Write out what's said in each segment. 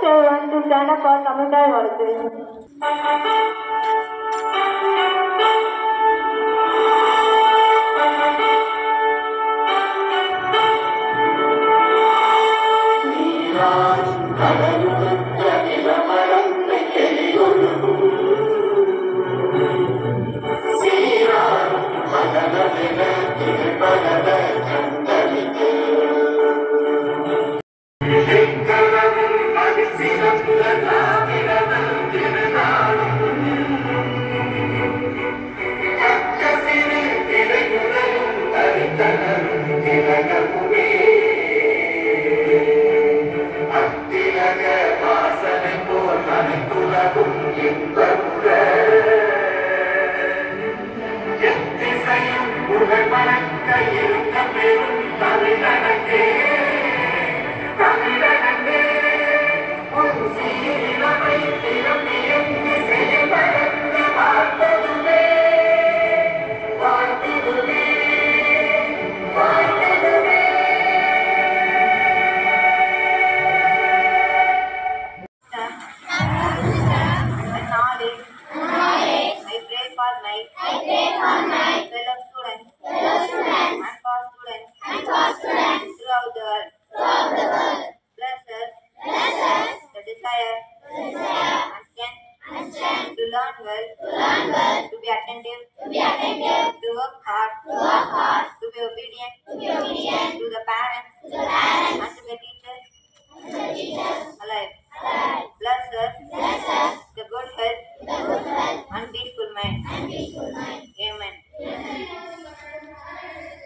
request everyone to stand up for Tamil Varthi.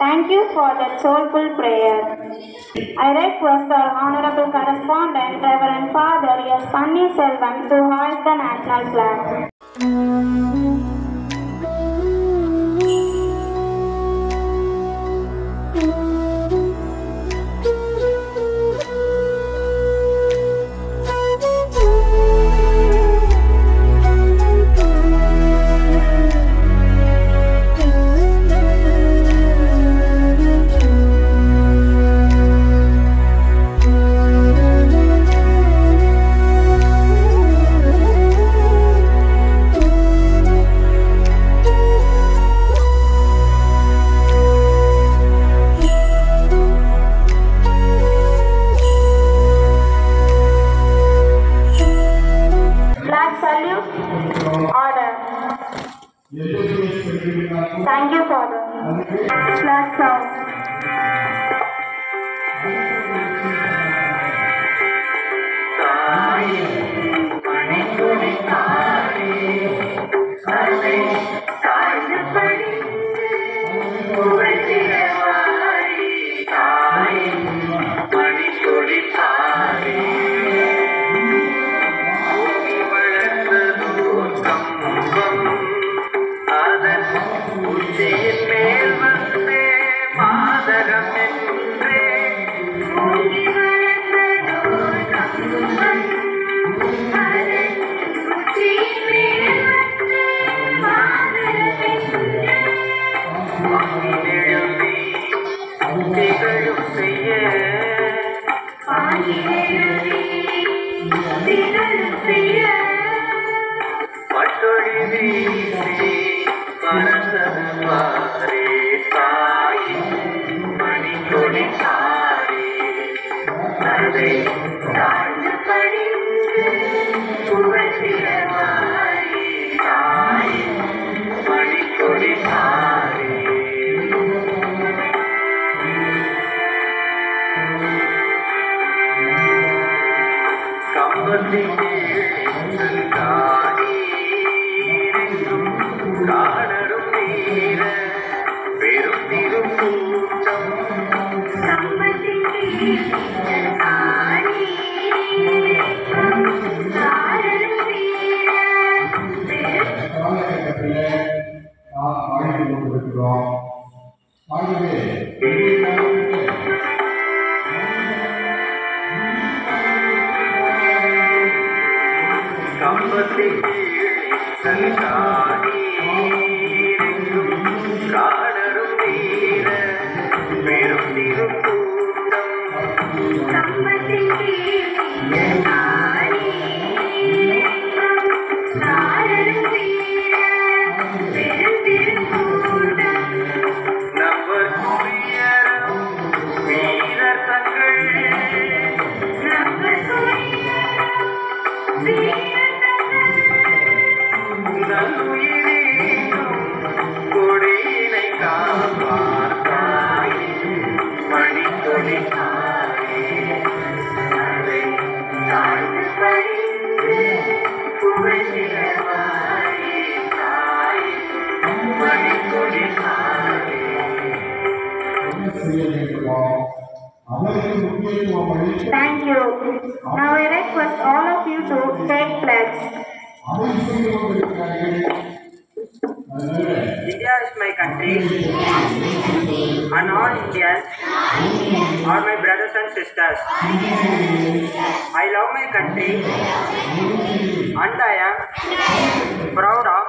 Thank you for that soulful prayer. I request our Honorable Correspondent, Reverend Father S. Panneerselvan, to hoist the national flag. Thank you, Father. Flag sound. Thank you. Now I request all of you to take pledge. India is my country, and all Indians are my brothers and sisters. I love my country, and I am proud of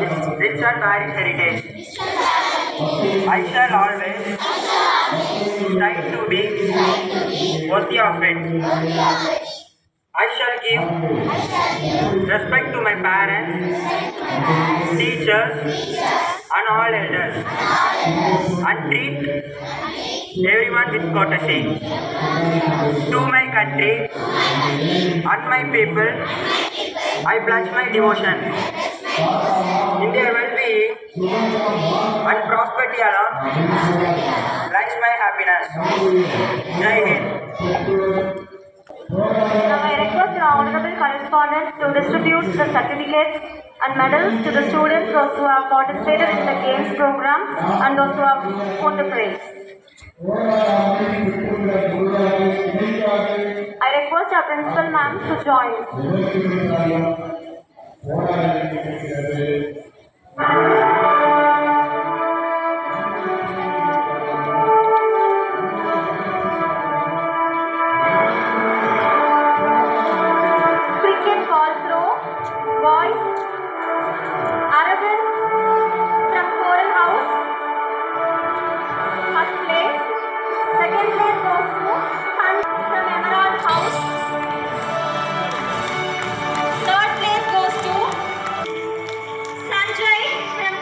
its rich and varied heritage. I shall always strive to be worthy of it. I shall give respect to my parents, teachers, and all elders, and treat everyone with courtesy. To my country and my people, I pledge my devotion. In their well-being and prosperity alone lies my happiness. Jai Hind. Now I request the honorable correspondent to distribute the certificates and medals to the students, those who have participated in the games program and those who have won the praise. I request our principal ma'am to join. Cricket ball throw, boys, Aravind from Coral House, first place. Second place goes to Sun from Emerald House. Third place goes to Sanjay from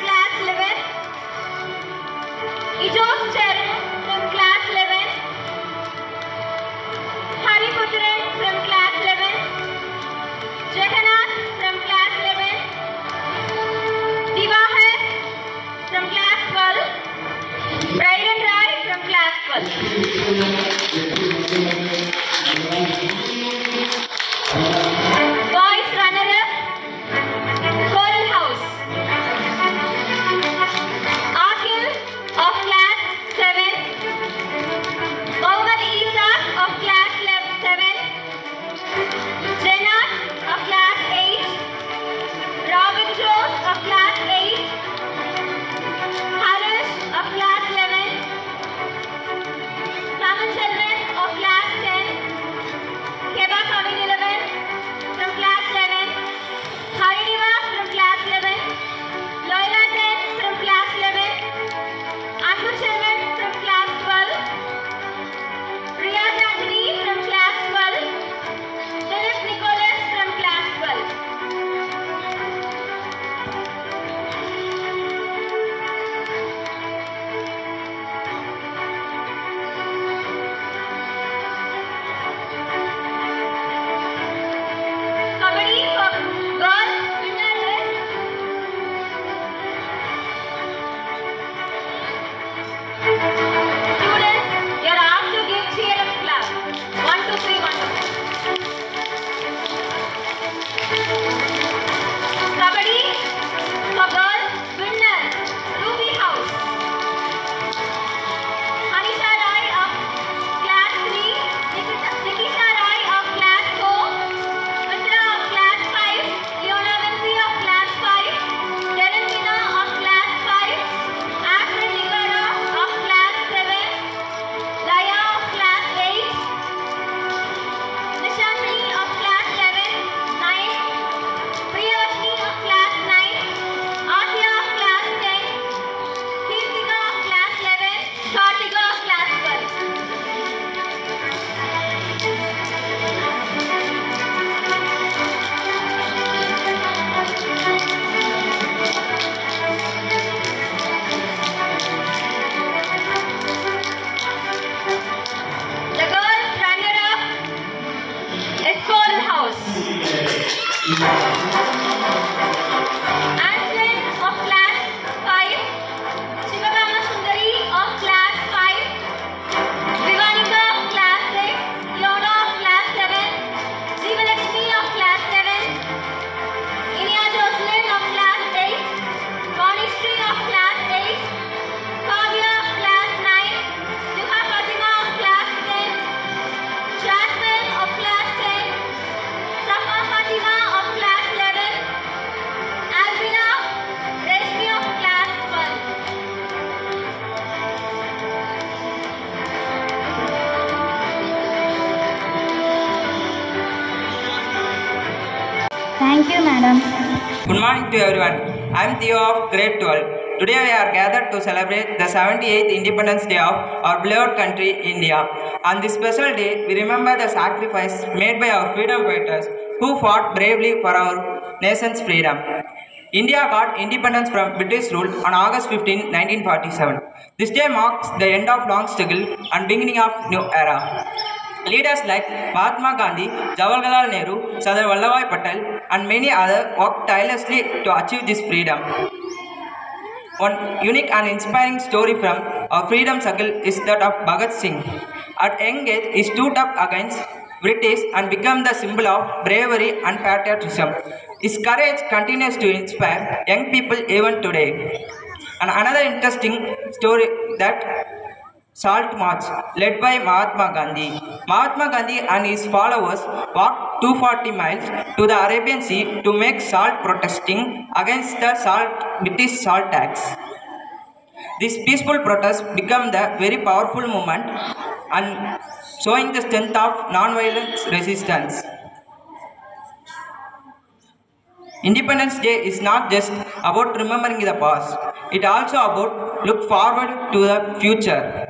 Thank you, madam. Good morning to everyone. I am Theo of grade 12. Today we are gathered to celebrate the 78th Independence Day of our beloved country, India. On this special day, we remember the sacrifice made by our freedom fighters who fought bravely for our nation's freedom. India got independence from British rule on August 15, 1947. This day marks the end of long struggle and beginning of new era. Leaders like Mahatma Gandhi, Jawaharlal Nehru, Sardar Vallabhbhai Patel and many others worked tirelessly to achieve this freedom. One unique and inspiring story from our freedom struggle is that of Bhagat Singh. At young age, he stood up against British and became the symbol of bravery and patriotism. His courage continues to inspire young people even today. And another interesting story that Salt March, led by Mahatma Gandhi. Mahatma Gandhi and his followers walked 240 miles to the Arabian Sea to make salt, protesting against the British salt tax. This peaceful protest became the very powerful movement and showing the strength of non-violent resistance. Independence Day is not just about remembering the past, it also about look forward to the future.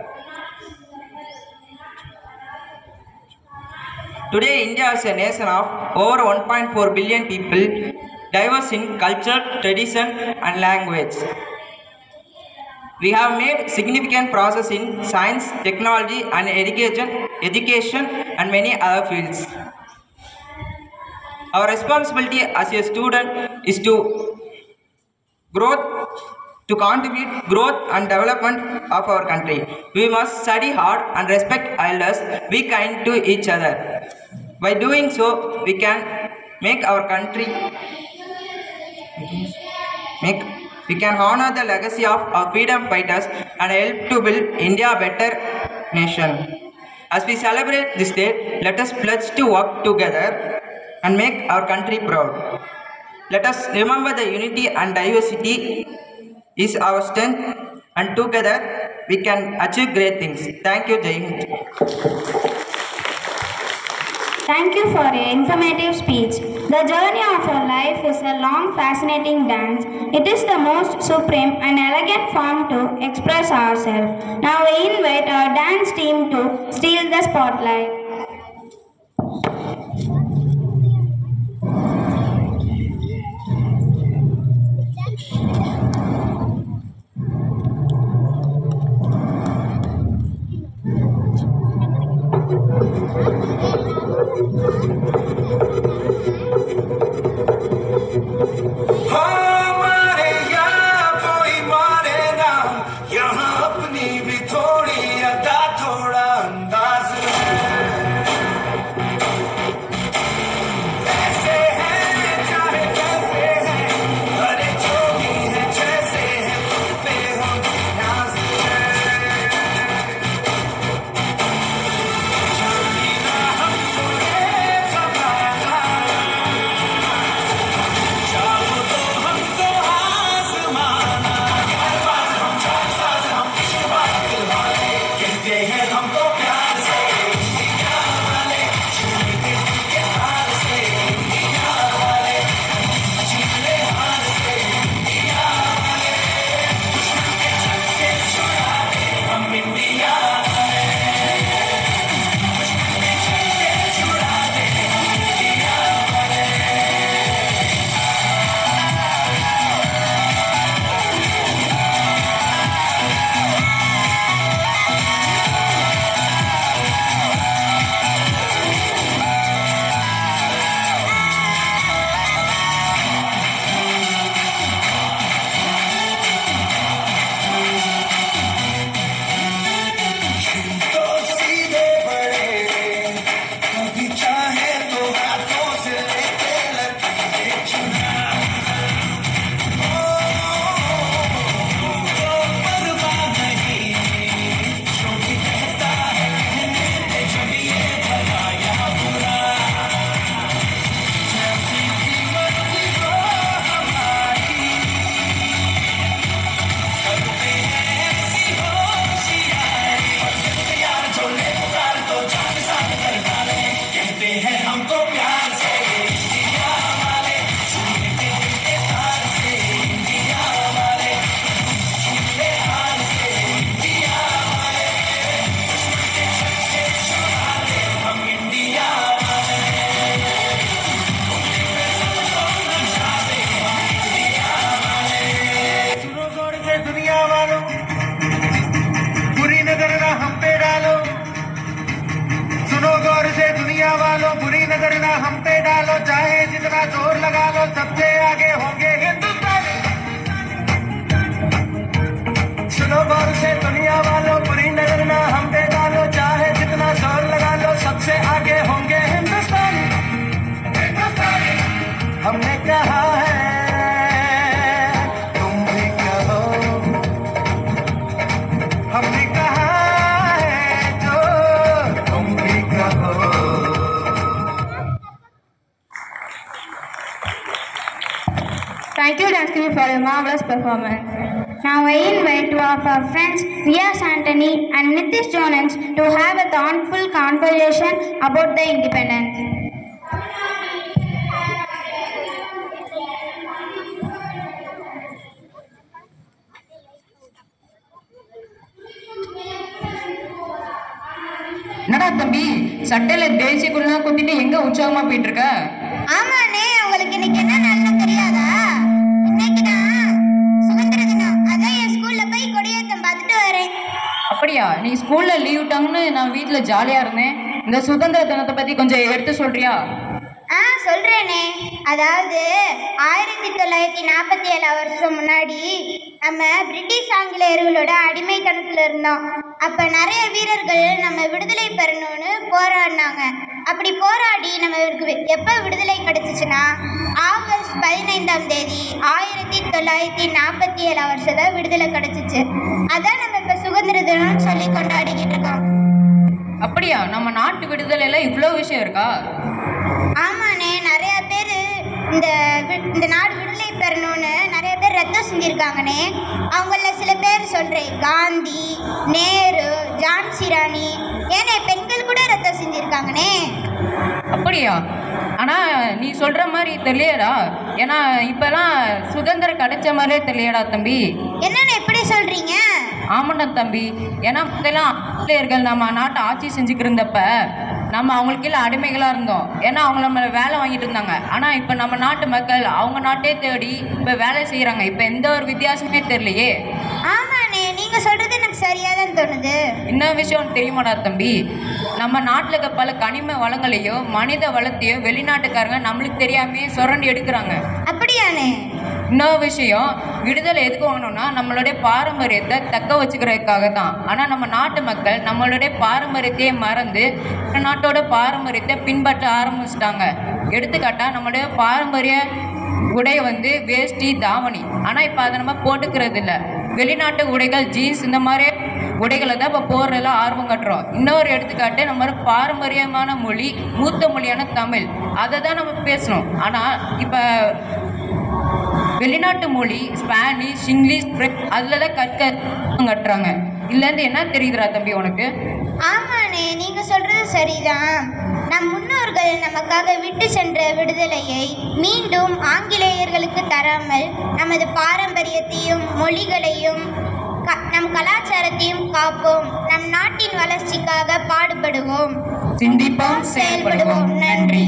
Today, India is a nation of over 1.4 billion people, diverse in culture, tradition and language. We have made significant progress in science, technology and education and many other fields. Our responsibility as a student is to contribute growth and development of our country. We must study hard and respect elders, be kind to each other. By doing so, we can make our country, we can honor the legacy of our freedom fighters and help to build India a better nation. As we celebrate this day, let us pledge to work together and make our country proud. Let us remember the unity and diversity is our strength, and together we can achieve great things. Thank you, Jai Hind. Thank you for your informative speech. The journey of our life is a long, fascinating dance. It is the most supreme and elegant form to express ourselves. Now we invite our dance team to steal the spotlight. for a marvelous performance. Now I invite two of our friends, Riaz Anthony and Nitish Jonans, to have a thoughtful conversation about the independence. என்னடா தம்பி சட்டையில தேசிக்குள்ளலாம் குத்திட்டு எங்க உற்சாகமா போயிட்டு இருக்க? ஆமாண்ணே, உங்களுக்கு இன்னைக்கு என்ன நாள்னு தெரியாதா? இன்னைக்கு தான் சுதந்திர தினம். அதான் என் ஸ்கூல்ல போய் கொடியேற்றம் பார்த்துட்டு வரேன். அப்படியா? நீ ஸ்கூல்ல லீவ் விட்டாங்கன்னு நான் வீட்டுல ஜாலியா இருந்தேன். இந்த சுதந்திர தினத்தை பத்தி கொஞ்சம் எடுத்து சொல்றியா? சொல்றேனே. அதாவது 1947 வருஷம் முன்னாடி நம்ம பிரிட்டிஷ் ஆங்கிலேயர்களோட அடிமைத்தனத்துல இருந்தோம். அப்ப நிறைய வீரர்கள் நம்ம விடுதலை பெறணும்னு போராடினாங்க. அப்படி போராடி நம்மளுக்கு எப்ப விடுதலை கிடைச்சிச்சுன்னா ஆகஸ்ட் 15ஆம் தேதி 1947 வருஷம் விடுதலை கிடைச்சிச்சு. அதான் நம்ம இப்ப சுதந்திர தினம் சொல்லி கொண்டாடிக்கிட்டு இருக்கோம். அப்படியா? நம்ம நாட்டு விடுதலையில இவ்வளோ விஷயம் இருக்கா? ஆமாண்ணே, நிறைய பேர் இந்த நாடு விடுதலை பெறணும்னு நிறைய பேர் ரத்தம் செஞ்சிருக்காங்கண்ணே. அவங்கள சில பேர் சொல்றேன். காந்தி, நேரு, ஜான்சி ராணி, ஏனே பெண்கள் கூட ரத்தம் செஞ்சிருக்காங்கண்ணே. அப்படியா? ஆனா நீ சொல்ற மாதிரி தெரியலடா. ஏன்னா இப்பெல்லாம் சுதந்திரம் கிடைச்ச மாதிரியே தெரியலடா தம்பி. என்னன்னு எப்படி சொல்றீங்க? ஆமாண்டா தம்பி. ஏன்னா முதல்லாம் ஆங்கிலேயர்கள் நம்ம நாட்டை ஆட்சி செஞ்சுக்கிட்டு இருந்தப்ப நம்ம அவங்களுக்கு கீழே அடிமைகளாக இருந்தோம். ஏன்னா அவங்க நம்ம வேலை வாங்கிட்டு இருந்தாங்க. ஆனால் இப்போ நம்ம நாட்டு மக்கள் அவங்க நாட்டே தேடி இப்போ வேலை செய்கிறாங்க. இப்போ எந்த ஒரு வித்தியாசமே தெரியலையே. ஆமாண்ணே, நீங்க சொல்றது எனக்கு சரியாக தான் தோணுது. என்ன விஷயம் தெரியுமாடா தம்பி? நம்ம நாட்டில் இருக்க பல கனிம வளங்களையோ மனித வளத்தையோ வெளிநாட்டுக்காரங்க நம்மளுக்கு தெரியாமே சுரண்டி எடுக்கிறாங்க. அப்படியாண்ணே? இன்னொரு விஷயம், விடுதலை எதுக்கு வாங்கணும்னா நம்மளுடைய பாரம்பரியத்தை தக்க வச்சுக்கிறதுக்காக தான். ஆனால் நம்ம நாட்டு மக்கள் நம்மளுடைய பாரம்பரியத்தையே மறந்து நாட்டோட பாரம்பரியத்தை பின்பற்ற ஆரம்பிச்சிட்டாங்க. எடுத்துக்காட்டா நம்மளுடைய பாரம்பரிய உடை வேஷ்டி தாவணி. ஆனால் இப்போ அதை நம்ம போட்டுக்கிறது இல்லை. வெளிநாட்டு உடைகள் ஜீன்ஸ் இந்த மாதிரி உடைகளை தான் இப்போ போடுறதுல ஆர்வம் காட்டுறோம். இன்னொரு எடுத்துக்காட்டு, நம்ம பாரம்பரியமான மொழி மூத்த மொழியான தமிழ், அதை தான் நம்ம பேசணும். ஆனால் இப்போ வெளிநாட்டு மொழி ஸ்பானிஷ், இங்கிலீஷ், பிரெஞ்சு அதில் தான் கட்டுறாங்க. இதுலேருந்து என்ன தெரியுதுடா தம்பி உனக்கு? ஆமாண்ணே, நீங்க சொல்றது சரிதான். நம் முன்னோர்கள் நமக்காக விட்டு சென்ற விடுதலையை மீண்டும் ஆங்கிலேயர்களுக்கு தராமல் நமது பாரம்பரியத்தையும் மொழிகளையும் நம் கலாச்சாரத்தையும் காப்போம். நம் நாட்டின் வளர்ச்சிக்காக பாடுபடுவோம், சிந்திப்போம், செயல்படுவோம். நன்றி.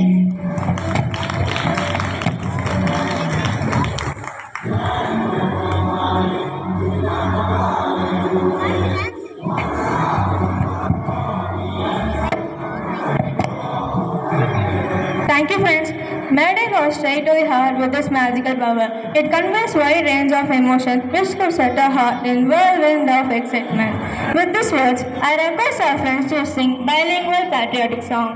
Thank you, friends. Mayday goes straight to the heart with its magical power. It conveys wide range of emotions which could set a heart in whirlwind of excitement. With these words, I request our friends to sing bilingual patriotic song.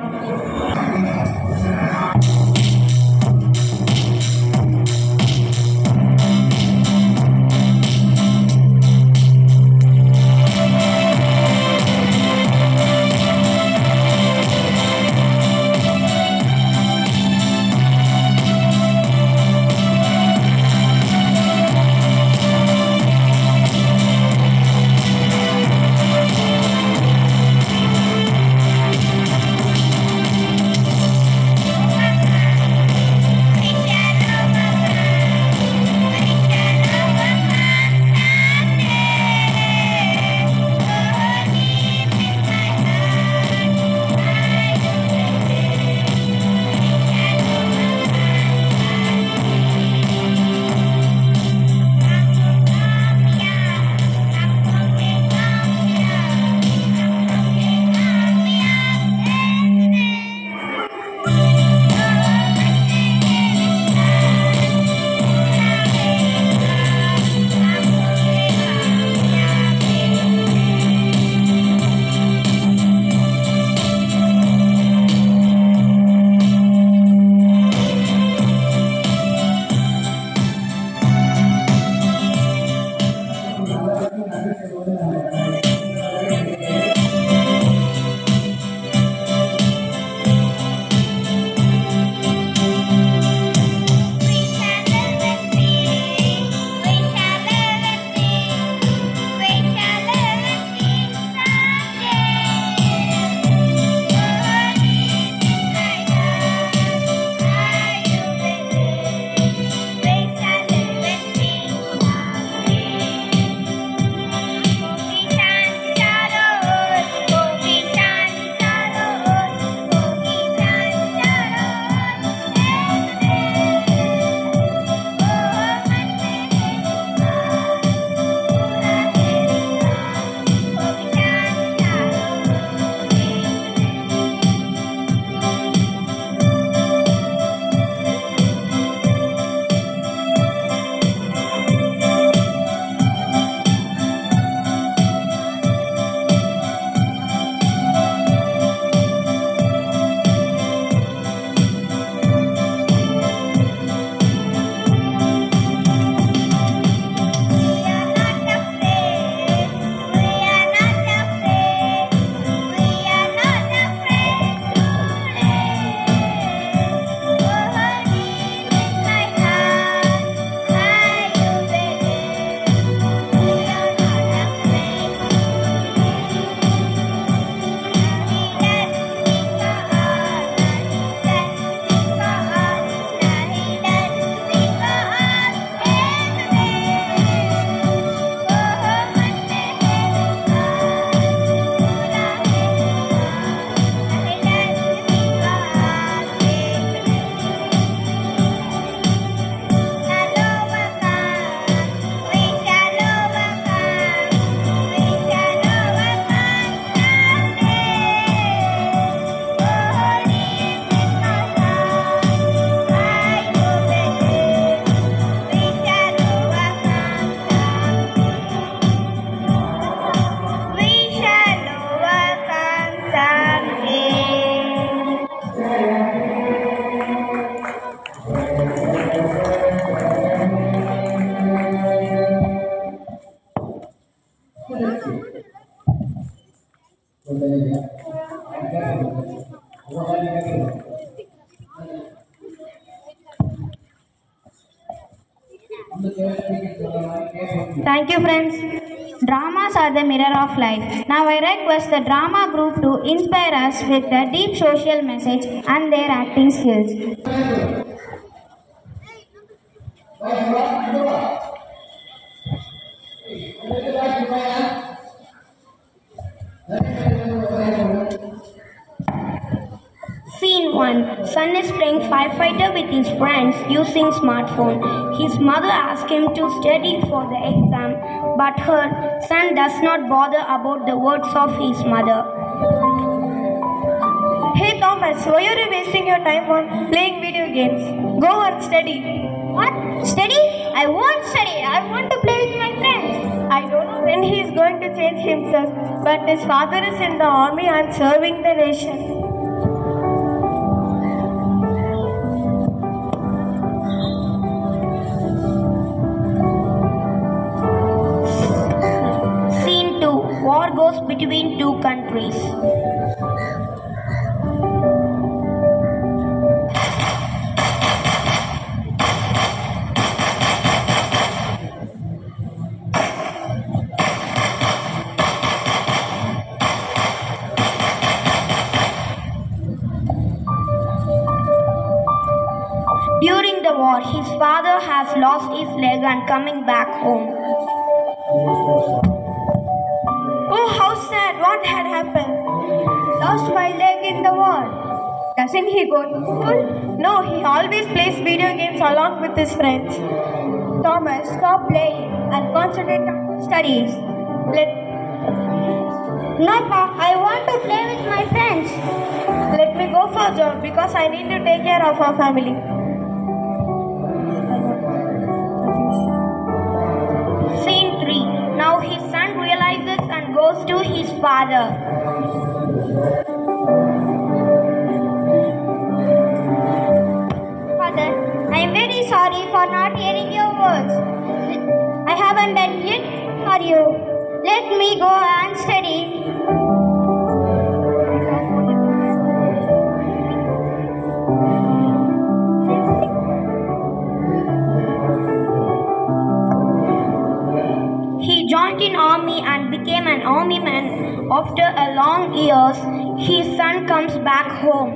Thank you, friends. Dramas are the mirror of life. Now I request the drama group to inspire us with a deep social message and their acting skills. Scene 1. Son is playing firefighter with his friends using smartphone. His mother asks him to study for the exam, but her son does not bother about the words of his mother. Hey Thomas, why are you wasting your time on playing video games? Go and study. What? Study? I won't study. I want to play with my friends. I don't know when he is going to change himself, but his father is in the army and serving the nation. Scene 2. War goes between two countries. During the war, his father has lost his leg and coming back home. Oh, how sad! What had happened? Lost my leg in the war. Doesn't he go to school? No, he always plays video games along with his friends. Thomas, stop playing and concentrate on studies. No, Pa, I want to play with my friends. Let me go for a job because I need to take care of our family. Scene 3. Now his son realizes and goes to his father. Father, I am very sorry for not hearing your words. I haven't done it for you. Let me go and study. He joined in army and became an army man. After a long years, his son comes back home.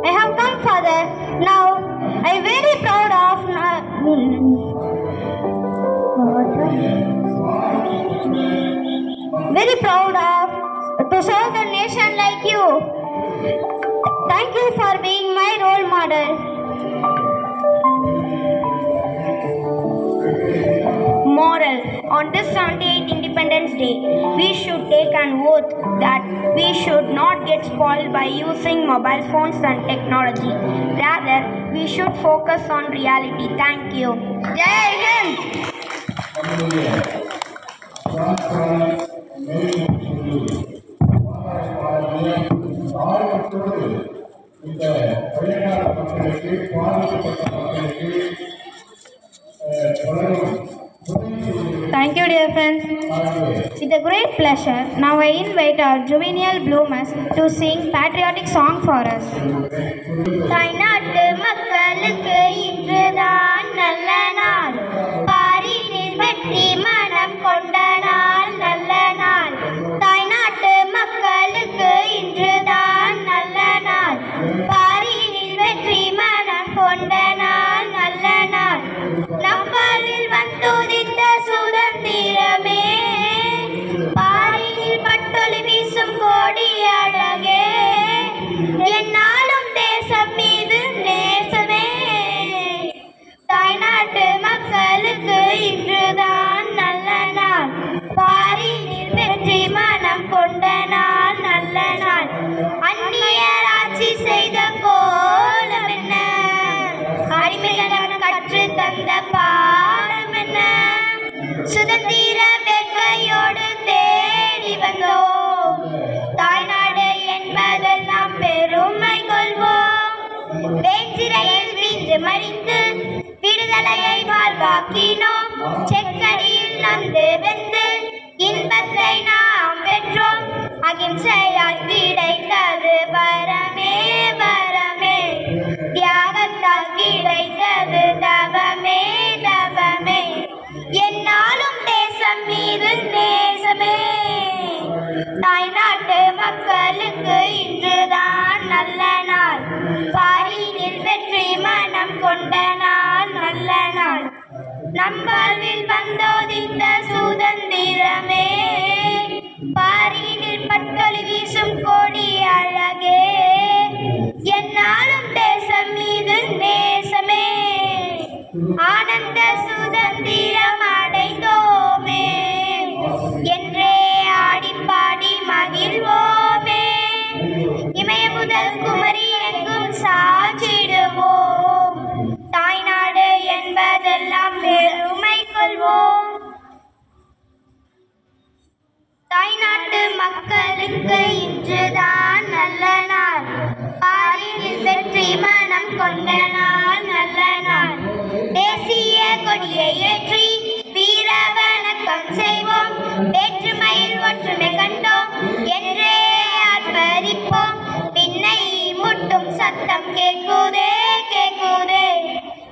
I have come, Father. Now, I am very proud of to serve the nation like you. Thank you for being my role model. Moral: on this 78th Independence Day, we should take an oath that we should not get spoiled by using mobile phones and technology. Rather, we should focus on reality. Thank you. Jai Hind! Thank you, dear friends. With a great pleasure, now I invite our juvenile bloomers to sing patriotic song for us. தாய்நாட்டு மக்களுக்கு இன்றுதான் நல்ல நாள், பாரினில் வெற்றி மனம் கொண்ட நாள், நல்ல நாள். தாய்நாட்டு மக்களுக்கு இன்றுதான் நல்ல நாள், பாரினில் வெற்றி மனம் கொண்ட நாள், நல்ல நாள். நம்பாலில் வந்துதித்த சுதந்திரமே, பாரினில் பட்டொளி வீசும் கோடி அழகே, என்னாலும் தேசம் மீது நேசமே. தாய்நாட்டு மக்களுக்கு இன்றுதான் தந்த பாடம் என்ன? சுதந்திர வேட்கையோடு தேடி வந்தோம். தாய்நாடு என்பதெல்லாம் பெருமை கொள்வோம். வேற்றிரையில் வீழ்ந்து மடிந்து விடுதலையை வாழ்வாக்கினோம். செக்கடியில் நந்து வெந்து இன்பத்தை நாம் பெற்றோம். அகிம்சையால் கிடைத்தது வரமே வரமே, தியாகத்தால் கிடைத்தது தவமே தவமே. என்னாலும் தேசம் மீது நேசமே. தாய்நாட்டு மக்களுக்கு இன்றுதான் நல்ல நாள். பாரினில் வெற்றி மனம் கொண்ட நாள், நல்ல நாள். நம் வாழ்வில் வந்தோதித்த சுதந்திரமே, பாரினில் பட்டொளி வீசும் கொடி அழகே. என்னாலும் தேசம் மீது நேசமே. ஆனந்த சுதந்திரம் அடைந்தோமே என்றே ஆடிப்பாடி மகிழ்வோமே. இமய முதல் குமரி எங்கும் சாற்றிடுவோம். தாய்நாடு என்பதெல்லாம் பெருமை கொள்வோம். தாய்நாட்டு மக்களுக்கு இன்றுதான் நல்ல நாள். பாரினில் வெற்றி மனம் கொண்ட நாள், நல்ல நாள். தேசிய கொடியை ஏற்றி வீர வணக்கம் செய்வோம். வேற்றுமையில் ஒற்றுமை கண்டோம் என்றே ஆர்ப்பரிப்போம். பின்னை முட்டும் சத்தம் கேட்குதே கேட்குதே,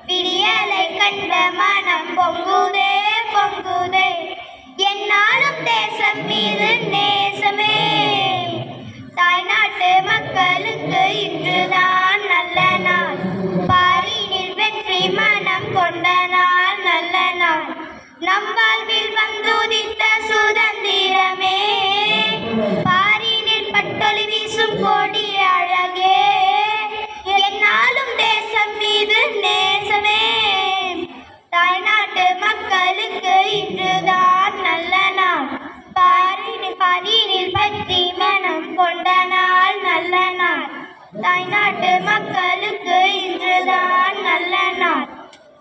விடியலை கண்ட மனம் பொங்குதே பொங்குதே. என்னாலும் தேசம் மீது நேசமே. தாய்நாட்டு மக்களுக்கு இன்றுதான் நல்ல நாள். பாரினில் வெற்றி மனம் கொண்ட நாள், நல்ல நாள். நம் வாழ்வில் வந்துதித்த சுதந்திரமே, பாரினில் பட்டொளி வீசும் கொடி அழகே. என்னாலும் தேசம் மீது நேசமே. தாய்நாட்டு மக்களுக்கு இன்றுதான் நல்ல நாள். பாரினில் பற்றி மனம் கொண்ட நாள், நல்ல நாள். தாய்நாட்டு மக்களுக்கு இன்றுதான் நல்ல நாள்.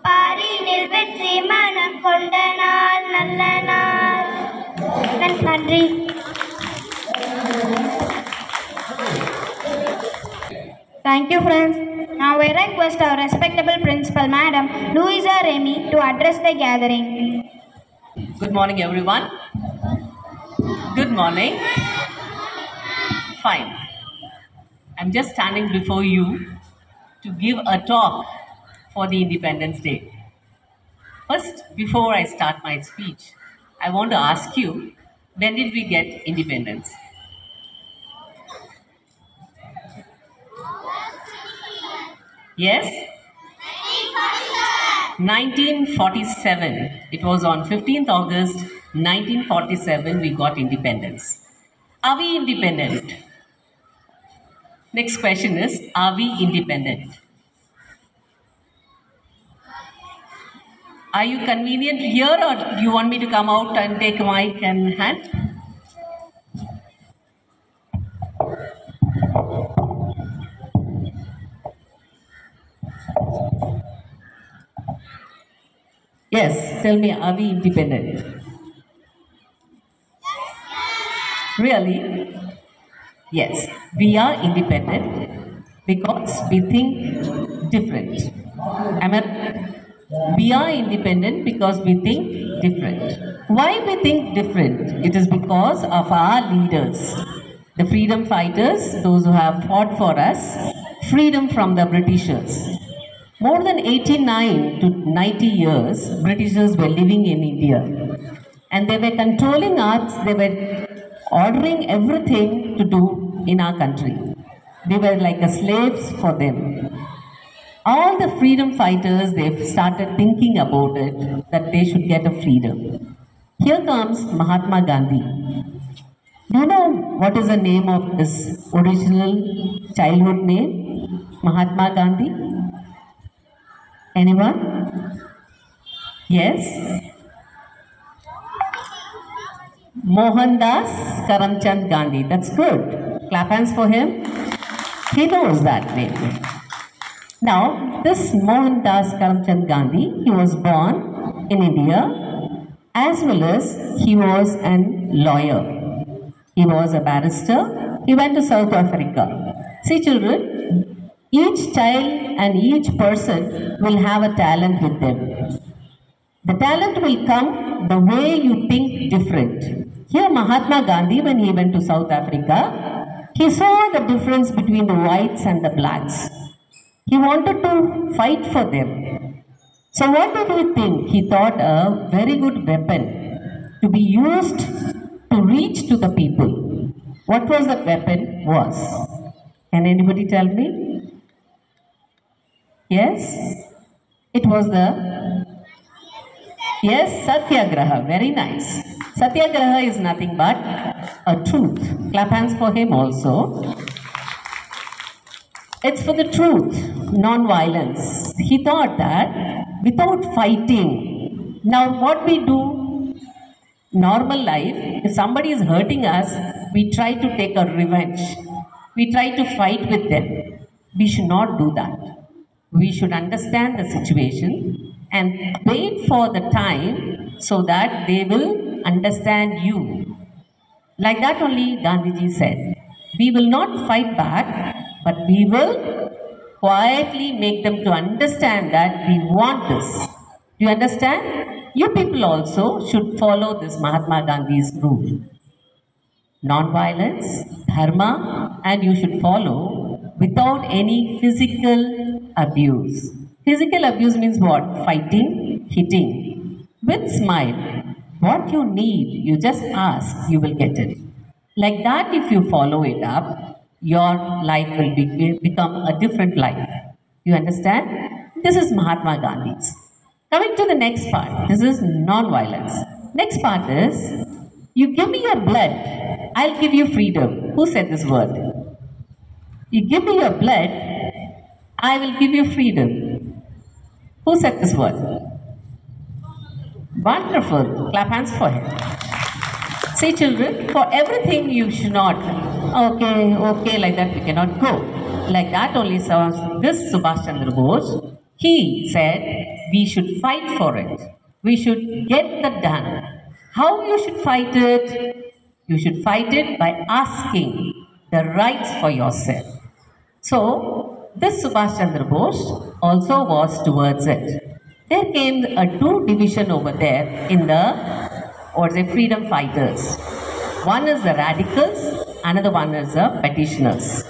பாரினில் வெற்றி மனம் கொண்ட நாள், நல்ல நாள். நன்றி. Thank you, friends. Now I request our respectable principal, Madam Louisa Remy, to address the gathering. Good morning, everyone. Good morning. Fine. I'm just standing before you to give a talk for the Independence Day. First, before I start my speech, I want to ask you, when did we get independence? Yes? 1947. It was on 15th August 1947 we got independence. Are we independent? Next question is, are we independent? Are you convenient here, or do you want me to come out and take a mic and hand? Yes, tell me, are we independent? Really? Yes, we are independent because we think different. We are independent because we think different. Why we think different? It is because of our leaders, the freedom fighters, those who have fought for us, freedom from the Britishers. More than 89 to 90 years, Britishers were living in India, and they were controlling us, they were ordering everything to do in our country. We were like a slaves for them. All the freedom fighters, they've started thinking about it, that they should get a freedom. Here comes Mahatma Gandhi. Do you know what is the name of his original childhood name? Mahatma Gandhi? Anyone? Yes? Mohandas Karamchand Gandhi. That's good. Clap hands for him. He knows that name. Now, this Mohandas Karamchand Gandhi, he was born in India, as well as he was a lawyer. He was a barrister. He went to South Africa. See, children, each child and each person will have a talent with them. The talent will come the way you think different. Here, Mahatma Gandhi, when he went to South Africa, he saw the difference between the whites and the blacks. He wanted to fight for them. So what did he think? He thought a very good weapon to be used to reach to the people. What was that weapon was? Can anybody tell me? Yes? It was Yes, Satyagraha. Very nice. Satyagraha is nothing but a truth. Clap hands for him also. It's for the truth, non-violence. He thought that without fighting. Now what we do, normal life, if somebody is hurting us, we try to take a revenge. We try to fight with them. We should not do that. We should understand the situation and wait for the time so that they will understand you. Like that only Gandhiji said. We will not fight back, but we will quietly make them to understand that we want this. Do you understand? You people also should follow this Mahatma Gandhi's rule. Non-violence, dharma, and you should follow without any physical abuse. Physical abuse means what? Fighting, hitting. With smile. What you need, you just ask, you will get it. Like that, if you follow it up, your life will become a different life. You understand? This is Mahatma Gandhi's. Coming to the next part, this is non-violence. Next part is, you give me your blood, I'll give you freedom. Who said this word? You give me your blood, I will give you freedom. Who said this word? Wonderful. Clap hands for him. See, children, for everything you should not, okay, like that we cannot go. Like that only this Subhash Chandra Bose, he said we should fight for it. We should get that done. How you should fight it? You should fight it by asking the rights for yourself. So, this Subhash Chandra Bose also was towards it. There came a two division over there in the freedom fighters. One is the radicals, another one is the petitioners.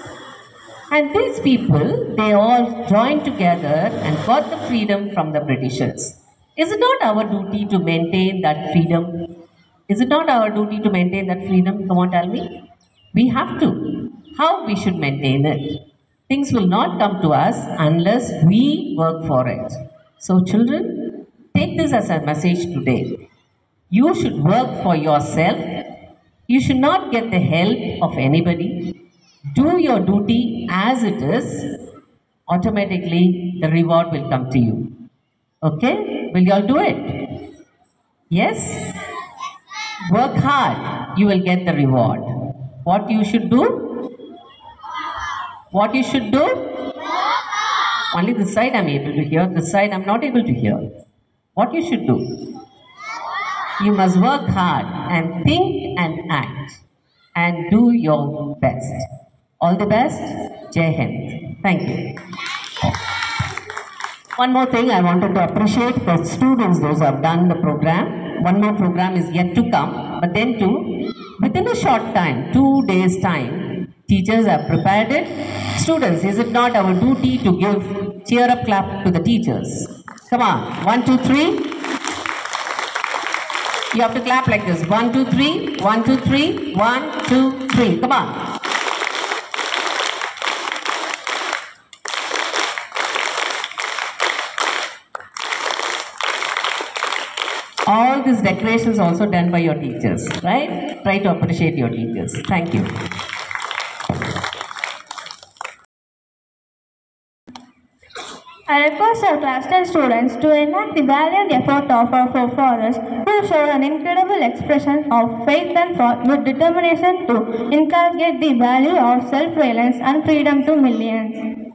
And these people, they all joined together and got the freedom from the Britishers. Is it not our duty to maintain that freedom? Is it not our duty to maintain that freedom? Come on, tell me. We have to. How we should maintain it? Things will not come to us unless we work for it. So children, take this as a message today. You should work for yourself. You should not get the help of anybody. Do your duty as it is. Automatically, the reward will come to you. Okay? Will you all do it? Yes? Work hard. You will get the reward. What you should do? What you should do? Only this side I am able to hear, this side I am not able to hear. What you should do? You must work hard and think and act and do your best. All the best. Jai Hind. Thank you. One more thing, I wanted to appreciate the students, those who have done the program. One more program is yet to come, but then too, within a short time, 2 days time, teachers have prepared it. Students, is it not our duty to give cheer up clap to the teachers? Come on, 1, 2, 3. You have to clap like this. 1, 2, 3. 1, 2, 3. 1, 2, 3. Come on. All these decorations also done by your teachers, right? Try to appreciate your teachers. Thank you. I request our class 10 students to enact the valiant effort of our forefathers who showed an incredible expression of faith and fought with determination to inculcate the value of self-reliance and freedom to millions.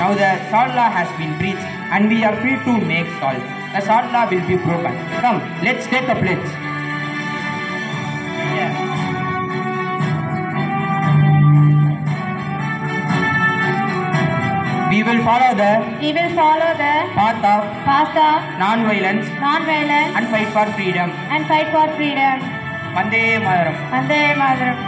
Now the salt law has been breached and we are free to make salt. The salt law will be broken. Come, let's take a pledge. We will follow the path of non-violence and fight for freedom. Vande Mataram.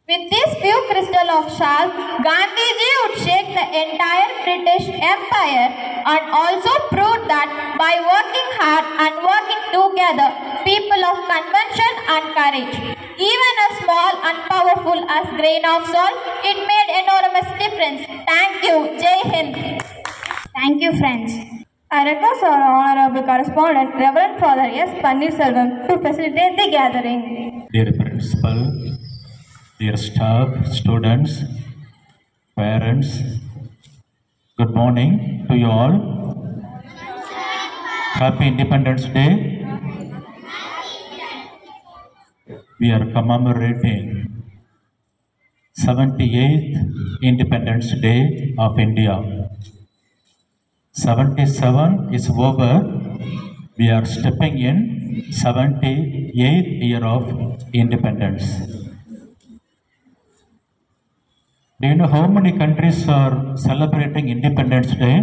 With this few crystal of salt, Gandhiji would shake the entire British Empire and also proved that by working hard and working together, people of convention and courage, even as small and powerful as grain of salt, it made enormous difference. Thank you. Jai Hind. Thank you, friends. I request our honorable correspondent, Reverend Father S. Panneerselvam, to facilitate the gathering. Dear Principal, dear staff, students, parents, good morning to you all. Happy Independence Day. We are commemorating 78th Independence Day of India. 77 is over. We are stepping in 78th year of independence. Do you know how many countries are celebrating Independence Day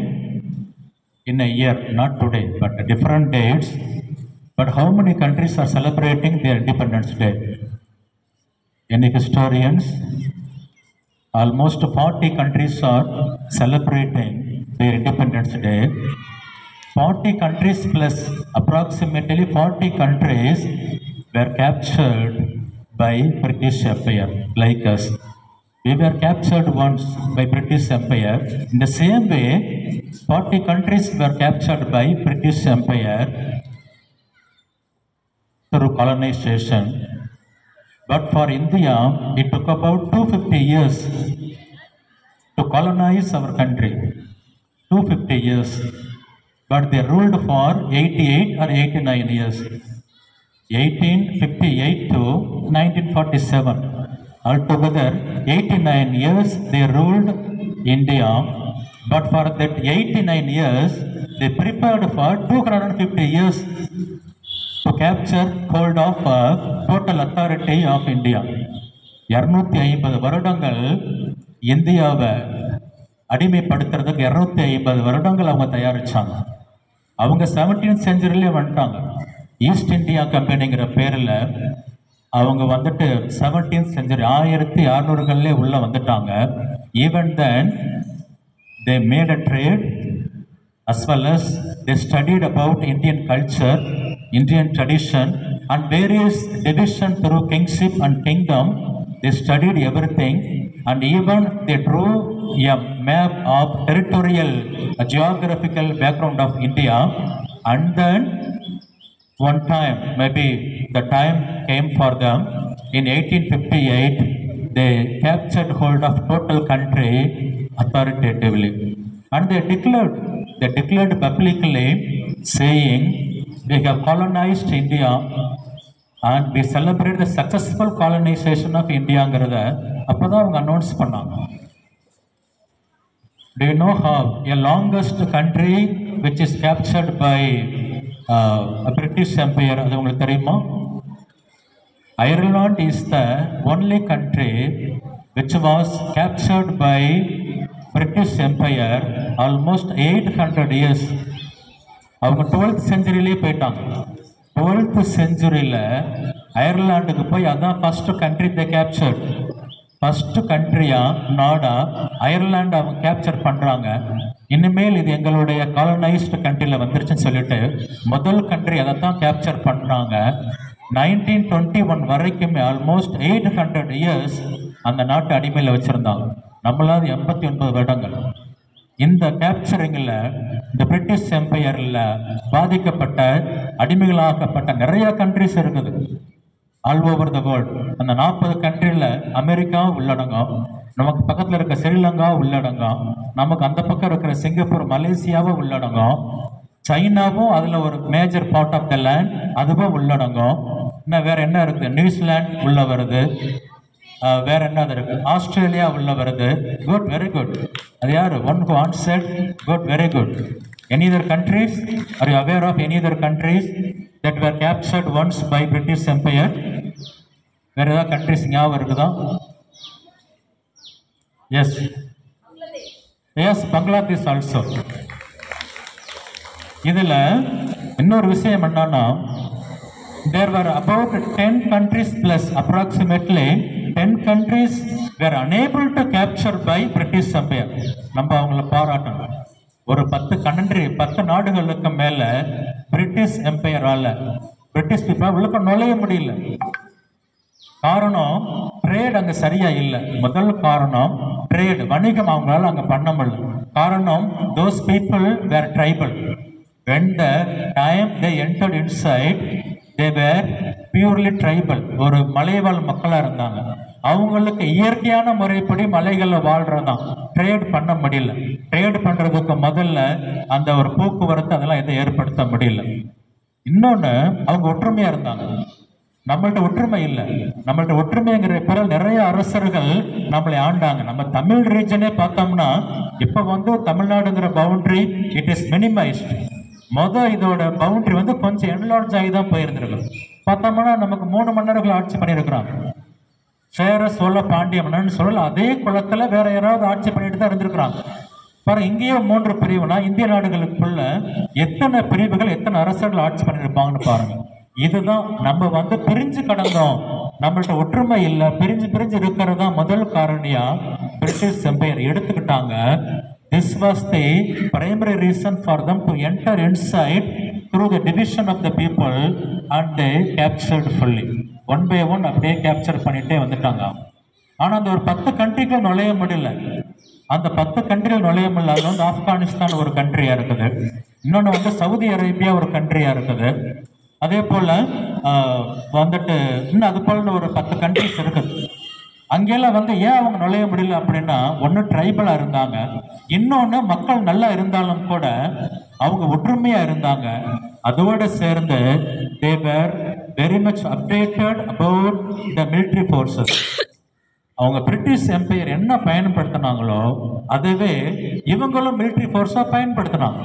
in a year? Not today, but different dates. But how many countries are celebrating their Independence Day? Any historians? Almost 40 countries are celebrating their Independence Day. 40 countries plus approximately 40 countries were captured by British Empire, like us. We were captured once by British Empire. In the same way, 40 countries were captured by British Empire through colonization. But for India, it took about 250 years to colonize our country. 250 years. But they ruled for 88 or 89 years. 1858 to 1947. Altogether, 89 years they ruled India, but for that 89 years, they prepared for 250 years to capture hold of total authority of India. 250 வருடங்கள் இந்தியாவை அடிமைப்படுத்துறதுக்கு 250 வருடங்கள் அவங்க தயாரிச்சாங்க. அவங்க 17th செஞ்சுரியிலே வந்துட்டாங்க. East India கம்பெனிங்கிற பேரில் அவங்க வந்துட்டு 17th century 1600களிலே உள்ள வந்துட்டாங்க. Even then they made a trade as well as they studied about Indian culture, Indian tradition and various division through kingship and kingdom. They studied everything and even they drew a map of territorial geographical background of India. And then one time, maybe the time came for them, in 1858, they captured hold of total country authoritatively. And they declared publicly saying, we have colonized India and we celebrate the successful colonization of India-ங்கிறத அப்போதான் அவங்க announce பண்ணாங்க. Do you know how a longest country which is captured by a British Empire, அது உங்களுக்கு தெரியுமா? Ireland is the only country which was captured by British Empire almost 800 years. அவங்க 12th செஞ்சுரியிலே போயிட்டாங்க. 12th செஞ்சுரியில் அயர்லாண்டுக்கு போய் அதான் first country they captured. First கண்ட்ரியா நாடா அயர்லாண்டு அவங்க கேப்சர் பண்ணுறாங்க. இனிமேல் இது எங்களுடைய காலனைஸ்டு கண்ட்ரியில் வந்துருச்சுன்னு சொல்லிட்டு முதல் கண்ட்ரி அதை தான் கேப்சர் பண்ணுறாங்க. 1921 வரைக்குமே ஆல்மோஸ்ட் 800 இயர்ஸ் அந்த நாட்டு அடிமையில் வச்சுருந்தாங்க. நம்மளாவது 89 வருடங்கள். இந்த கேப்சரிங்கில் இந்த பிரிட்டிஷ் எம்பையரில் பாதிக்கப்பட்ட அடிமைகளாக்கப்பட்ட நிறைய கண்ட்ரிஸ் இருக்குது ஆல் ஓவர் த வேர்ல்டு. அந்த 40 கண்ட்ரியில் அமெரிக்கா உள்ளடங்கும், நமக்கு பக்கத்தில் இருக்க ஸ்ரீலங்கா உள்ளடங்கும், நமக்கு அந்த பக்கம் இருக்கிற சிங்கப்பூர் மலேசியாவும் உள்ளடங்கும், சைனாவும் அதில் ஒரு major part of the land அதுவும் உள்ளடங்கும். இன்னும் வேறு என்ன இருக்குது? நியூசிலாந்து உள்ள வருது, வேறு என்ன அது இருக்குது? ஆஸ்திரேலியா உள்ள வருது. Good, very good. அது யார்? One who answered. Good, very good. Any other countries? Are you aware of any other countries that were captured once by British Empire? வேற ஏதாவது கண்ட்ரிஸ் ஞாபகம் இருக்குதா? Yes, yes, Bangladesh also. இதில் இன்னொரு விஷயம் என்னன்னா, there were about 10 countries plus approximately 10 countries were unable to capture by British Empire. நம்ம அவங்கள பாராட்டணும். ஒரு 10 நாடுகளுக்கு மேலே பிரிட்டிஷ் எம்பையரால் பிரிட்டிஷ் பீப்புள் உள்ளுக்கு நுழைய முடியல. காரணம் ட்ரேட் அங்கே சரியா இல்லை. முதல் காரணம் ட்ரேட், வணிகம் அவங்களால அங்கே பண்ண முடியல. காரணம் those people were tribal. When the time they entered inside, they were purely tribal. ஒரு மலைவாழ் மக்களாக இருந்தாங்க. அவங்களுக்கு இயற்கையான முறைப்படி மலைகளில் வாழ்றதான், ட்ரேட் பண்ண முடியல. ட்ரேட் பண்ணுறதுக்கு முதல்ல அந்த ஒரு போக்குவரத்து அதெல்லாம் எதை ஏற்படுத்த முடியல. இன்னொன்று, அவங்க ஒற்றுமையாக இருந்தாங்க. நம்மள்ட்ட ஒற்றுமை இல்லை. நம்மள்ட்ட ஒற்றுமைங்கிற பிறகு நிறைய அரசர்கள் நம்மளை ஆண்டாங்க. நம்ம தமிழ் ரீஜனே பார்த்தோம்னா இப்போ தமிழ்நாடுங்கிற பவுண்டரி இட் இஸ் மினிமைஸ்ட். இதோட பவுண்டரி கொஞ்சம் என்லார்ஜ் ஆகி தான் போயிருந்துருக்கு. பார்த்தோம்னா நமக்கு 3 மன்னர்கள் ஆட்சி பண்ணியிருக்கிறாங்க. சேர, சோழ, பாண்டிய மன்னன் சொல்லல. அதே குளத்தில் வேற யாராவது ஆட்சி பண்ணிட்டு தான் இருந்திருக்கிறாங்க. பாரு, இங்கேயே 3 பிரிவுனா இந்திய நாடுகளுக்குள்ள எத்தனை பிரிவுகள், எத்தனை அரசர்கள் ஆட்சி பண்ணியிருப்பாங்கன்னு பாருங்க. இதுதான் நம்ம பிரிஞ்சு கடந்தோம், நம்மள்ட்ட ஒற்றுமை இல்லை, பிரிஞ்சு இருக்கிறது தான் முதல் காரணியா பிரிட்டிஷ் எம்பையர் எடுத்துக்கிட்டாங்க. This was the primary reason for them to enter inside through the division of the people and they captured fully. One by one அப்படியே கேப்சர் பண்ணிட்டே வந்துட்டாங்க. ஆனால் அந்த ஒரு 10 கண்ட்ரிகள் நுழைய முடியல. அந்த 10 கண்ட்ரிகள் நுழைய முடியல. அது ஆப்கானிஸ்தான் ஒரு கண்ட்ரியாக இருக்குது, இன்னொன்று சவுதி அரேபியா ஒரு கண்ட்ரியாக இருக்குது. அதே போல் இன்னும் அது போல ஒரு 10 கண்ட்ரிஸ் இருக்குது. அங்கெல்லாம் ஏன் அவங்க நுழைய முடியல அப்படின்னா, ஒன்று ட்ரைபலாக இருந்தாங்க, இன்னொன்று மக்கள் நல்லா இருந்தாலும் கூட அவங்க ஒற்றுமையாக இருந்தாங்க. அதோடு சேர்ந்து they were very much updated about the military forces. அவங்க பிரிட்டிஷ் எம்பையர் என்ன பயன்படுத்தினாங்களோ அதுவே இவங்களும் மிலிட்ரி ஃபோர்ஸாக பயன்படுத்தினாங்க.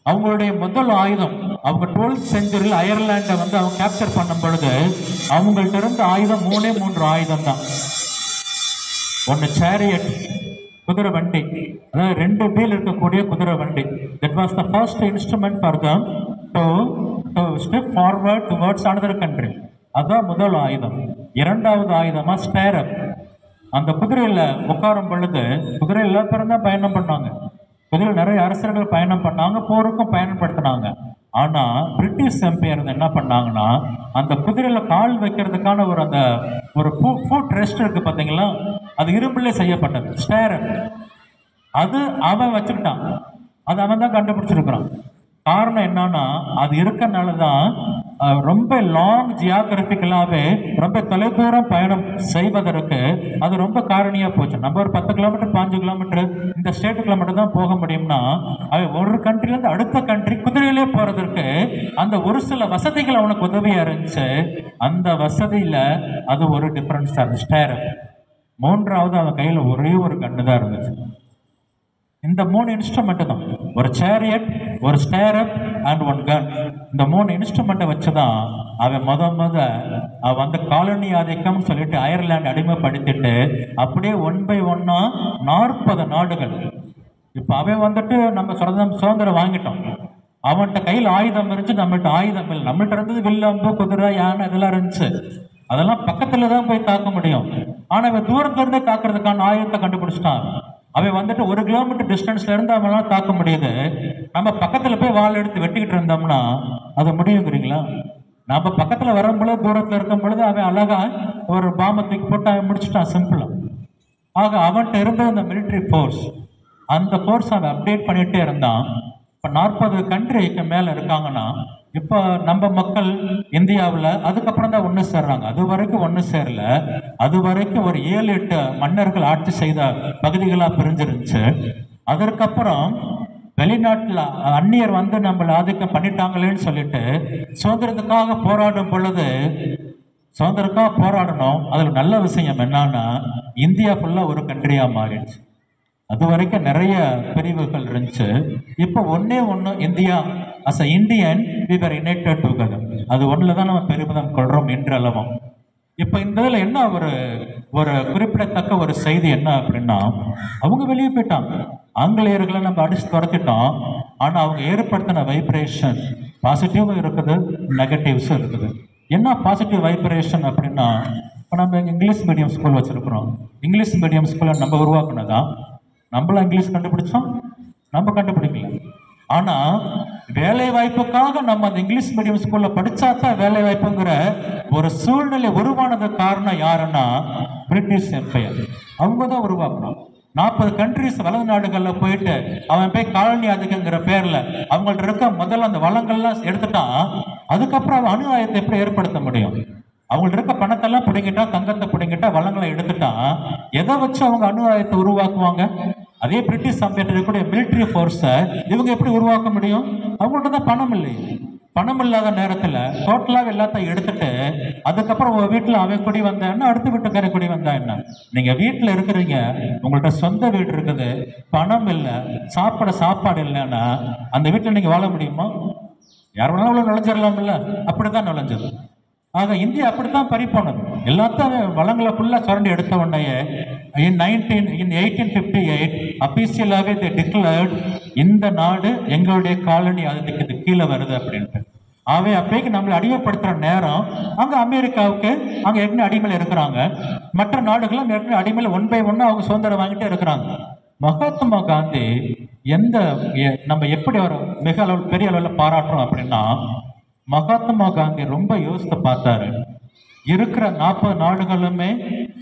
அவங்களுடைய முதல் ஆயுதம், அவங்க 12th செஞ்சுரியில் அயர்லாண்டை அவங்க கேப்சர் பண்ணும் பொழுது அவங்கள்ட்ட இருந்த ஆயுதம் 3 ஆயுதம் தான். ஒன்று சேரியட், குதிரை வண்டி, அதாவது 2 வீல் இருக்கக்கூடிய குதிரை வண்டி. That was the first instrument for them to step forward towards another country. அதுதான் முதல் ஆயுதம். இரண்டாவது ஆயுதமாக ஸ்டேரப். அந்த குதிரையில் உட்காரும் பொழுது, குதிரை எல்லா பேரும் தான் பயணம் பண்ணாங்க, குதிரை நிறைய அரசர்கள் பயணம் பண்ணாங்க, போருக்கும் பயன்படுத்தினாங்க. ஆனால் பிரிட்டிஷ் எம்பையர் என்ன பண்ணாங்கன்னா, அந்த குதிரையில் கால் வைக்கிறதுக்கான ஒரு ஃபுட் ரெஸ்ட் இருக்குது பார்த்தீங்களா, அது இரும்பிலே செய்யப்பட்டது ஸ்டேரப். அது அவன் வச்சுக்கிட்டான், அது அவன் தான் கண்டுபிடிச்சிருக்கிறான். காரணம் என்னன்னா, அது இருக்கனால தான் ரொம்ப லாங் ஜியாகிரபிக்கலாகவே ரொம்ப தொலைதூரம் பயணம் செய்வதற்கு அது ரொம்ப காரணியாக போச்சு. நம்ம ஒரு 10 கிலோமீட்டர் 5 கிலோமீட்டர் இந்த ஸ்டேட்டுக்குள்ள மட்டும் தான் போக முடியும்னா, ஒரு கண்ட்ரிலேருந்து அடுத்த கண்ட்ரி குதிரையிலே போகிறதுக்கு அந்த ஒரு சில வசதிகள் அவனுக்கு உதவியாக இருந்துச்சு. அந்த வசதியில் அது ஒரு டிஃப்ரென்ஸாக இருந்துச்சு ஸ்டேரப். மூன்றாவது அவன் கையில் ஒரே ஒரு கன்று தான் இருந்துச்சு. இந்த 3 இன்ஸ்ட்ருமெண்ட்டு தான், ஒரு சேரியட், ஒரு ஸ்டேரப் அண்ட் 1 கன். இந்த 3 இன்ஸ்ட்ருமெண்ட்டை வச்சு தான் அவன் காலனி ஆதிக்கம்னு சொல்லிட்டு அயர்லாந்து அடிமைப்படுத்திட்டு அப்படியே 1 by 1 40 நாடுகள். இப்போ அவன் நம்ம சுதந்திரம் வாங்கிட்டோம், அவன்கிட்ட கையில் ஆயுதம் இருந்துச்சு, நம்மள்ட்ட ஆயுதம் இல்லை. நம்மள்ட்ட இருந்தது வில்லம்பு, குதிரை, யானை இதெல்லாம் இருந்துச்சு. அதெல்லாம் பக்கத்தில் தான் போய் தாக்க முடியும். ஆனால் அவன் தூரத்துலேருந்தே தாக்குறதுக்கான ஆயுதத்தை கண்டுபிடிச்சிட்டான். அவன் 1 கிலோமீட்டர் டிஸ்டன்ஸ்ல இருந்து அவனால தாக்க முடியுது. நம்ம பக்கத்துல போய் வாள் எடுத்து வெட்டிக்கிட்டு இருந்தோம்னா அது முடியுங்கிறீங்களா? நம்ம பக்கத்துல வரும்பொழுது, தூரத்துல இருக்கும் பொழுது அவன் அழகா ஒரு பாம்பை தூக்கி போட்டு அவன் முடிச்சுட்டான், சிம்பிளா. ஆக அவன்கிட்ட இருந்த அந்த மிலிட்ரி ஃபோர்ஸ், அந்த ஃபோர்ஸ் அவன் அப்டேட் பண்ணிட்டே இருந்தான். இப்போ 40 கண்ட்ரிக்கு மேலே இருக்காங்கன்னா இப்போ நம்ம மக்கள் இந்தியாவில் அதுக்கப்புறம் தான் ஒன்று சேர்றாங்க. அது வரைக்கும் ஒன்று சேரல. அது வரைக்கும் ஒரு 7-8 மன்னர்கள் ஆட்சி செய்த பகுதிகளாக பிரிஞ்சிருந்துச்சு. அதற்கப்புறம் வெளிநாட்டில் அந்நியர் வந்து நம்மளை ஆதிக்கம் பண்ணிட்டாங்களேன்னு சொல்லிட்டு சுதந்திரத்துக்காக போராடும் பொழுது சுதந்திரத்துக்காக போராடணும். அதில் நல்ல விஷயம் என்னன்னா இந்தியா ஃபுல்லாக ஒரு கண்ட்ரியாக மாறிடுச்சு. அது வரைக்கும் நிறைய பிரிவுகள் இருந்துச்சு. இப்போ ஒன்று India as a Indian we were united together. அது ஒன்றில் தான் நம்ம பெருமிதம் கொள்கிறோம் இன்றளவும். இப்போ இந்த இதில் என்ன ஒரு குறிப்பிடத்தக்க ஒரு செய்தி என்ன அப்படின்னா, அவங்க வெளியே போயிட்டாங்க. ஆங்கிலேயர்களை நம்ம அடிச்சு துரத்திட்டோம். ஆனால் அவங்க ஏற்படுத்தின வைப்ரேஷன் பாசிட்டிவும் இருக்குது, நெகட்டிவ்ஸும் இருக்குது. என்ன பாசிட்டிவ் வைப்ரேஷன் அப்படின்னா, இப்போ நம்ம இங்கிலீஷ் மீடியம் ஸ்கூல் வச்சுருக்குறோம். இங்கிலீஷ் மீடியம் ஸ்கூலை நம்ம உருவாக்குனதா? நம்மளாம் இங்கிலீஷ் கண்டுபிடிச்சோம்? நம்ம கண்டுபிடிக்கல. ஆனால் வேலை வாய்ப்புக்காக நம்ம அந்த இங்கிலீஷ் மீடியம் ஸ்கூலில் படித்தா தான் வேலை வாய்ப்புங்கிற ஒரு சூழ்நிலை உருவானது காரணம் யாருன்னா பிரிட்டிஷ் எம்பையர். அவங்க தான் உருவாக்கணும். 40 கண்ட்ரிஸ் வளர்ந்த நாடுகளில் போயிட்டு அவன் போய் காலனி ஆதிக்கங்கிற பேரில் அவங்கள்ட்ட இருக்க முதல்ல அந்த வளங்கள்லாம் எடுத்துட்டான். அதுக்கப்புறம் அவன் அணு ஆயுதத்தை எப்படி ஏற்படுத்த முடியும்? அவங்கள்ட்ட இருக்க பணத்தெல்லாம் பிடிங்கிட்டா, தங்கத்தை பிடிங்கிட்டா, வளங்களை எடுத்துட்டான். எதை வச்சு அவங்க அணு ஆயுதத்தை உருவாக்குவாங்க? அதே பிரிட்டிஷ் எம்பையர் இருக்கக்கூடிய மிலிட்ரி ஃபோர்ஸை இவங்க எப்படி உருவாக்க முடியும்? அவங்கள்ட்ட தான் பணம் இல்லை. பணம் இல்லாத நேரத்தில் டோட்டலாக எல்லாத்தையும் எடுத்துட்டு அதுக்கப்புறம் உங்கள் வீட்டில் அவன் குடி வந்தா என்ன, அடுத்த வீட்டுக்கார குடி வந்தா என்ன? நீங்கள் வீட்டில் இருக்கிறீங்க, உங்கள்கிட்ட சொந்த வீடு இருக்குது, பணம் இல்லை, சாப்பாடு இல்லைன்னா அந்த வீட்டில் நீங்கள் வாழ முடியுமா? யார் வேணாலும் நுழைஞ்சிடலாம்ல? அப்படி தான் நுழைஞ்சது. ஆக இந்தியா அப்படித்தான் பறிப்போனது. எல்லாத்தையும் வளங்களை ஃபுல்லாக சுரண்டி எடுத்த உடனே in 1858 அபிஷியலாகவே they declared இந்த நாடு எங்களுடைய காலனி அதுக்கு கீழே வருது அப்படின்ட்டு. ஆகவே அப்பேக்கு நம்மளை அடிமைப்படுத்துகிற நேரம் அங்கே அமெரிக்காவுக்கு அங்கே ஏற்கனவே அடிமையில் இருக்கிறாங்க. மற்ற நாடுகளும் ஏற்கனவே அடிமையில் 1 by 1 அவங்க சுதந்திரம் வாங்கிட்டே இருக்கிறாங்க. மகாத்மா காந்தி நம்ம எப்படி ஒரு மிக அளவில் பெரிய அளவில் பாராட்டுறோம் அப்படின்னா, மகாத்மா காந்தி ரொம்ப யோசித்து பார்த்தாரு. இருக்கிற 40 நாடுகளுமே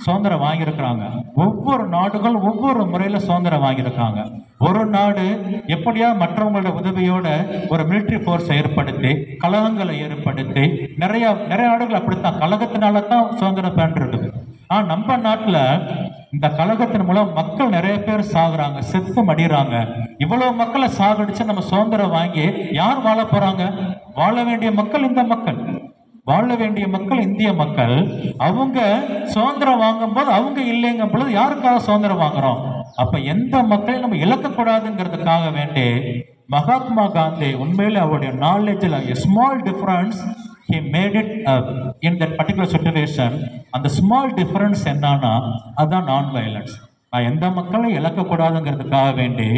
சுதந்திரம் வாங்கியிருக்கிறாங்க. ஒவ்வொரு நாடுகள் ஒவ்வொரு முறையில் சுதந்திரம் வாங்கியிருக்காங்க. ஒரு நாடு எப்படியா மற்றவங்களோட உதவியோட ஒரு மிலிட்ரி ஃபோர்ஸை ஏற்படுத்தி கழகங்களை ஏற்படுத்தி நிறைய நாடுகள் அப்படித்தான் கழகத்தினால தான் சுதந்திரம் பெற்றிருக்குது. ஆனால் நம்ம நாட்டில் இந்த கழகத்தின் மூலம் மக்கள் நிறைய பேர் சாகுறாங்க, செத்து மடிறாங்க. இவ்வளவு மக்களை சாகடிச்சு நம்ம சுதந்திரம் வாங்கி யார் வாழ போறாங்க? வாழ வேண்டிய மக்கள் இந்த மக்கள், வாழ வேண்டிய மக்கள் இந்திய மக்கள். அவங்க சுதந்திரம் வாங்கும் போது அவங்க இல்லைங்கும் பொழுது யாருக்காக சுதந்திரம் வாங்குறோம்? அப்ப எந்த மக்களையும் நம்ம இழக்கக்கூடாதுங்கிறதுக்காக வேண்டி மகாத்மா காந்தி உண்மையில அவருடைய நாலேஜில் small difference he made it in that particular situation. அந்த ஸ்மால் டிஃபரன்ஸ் என்னன்னா அதுதான் நான் வயலன்ஸ். நான் எந்த மக்களையும் இழக்கக்கூடாதுங்கிறதுக்காக வேண்டி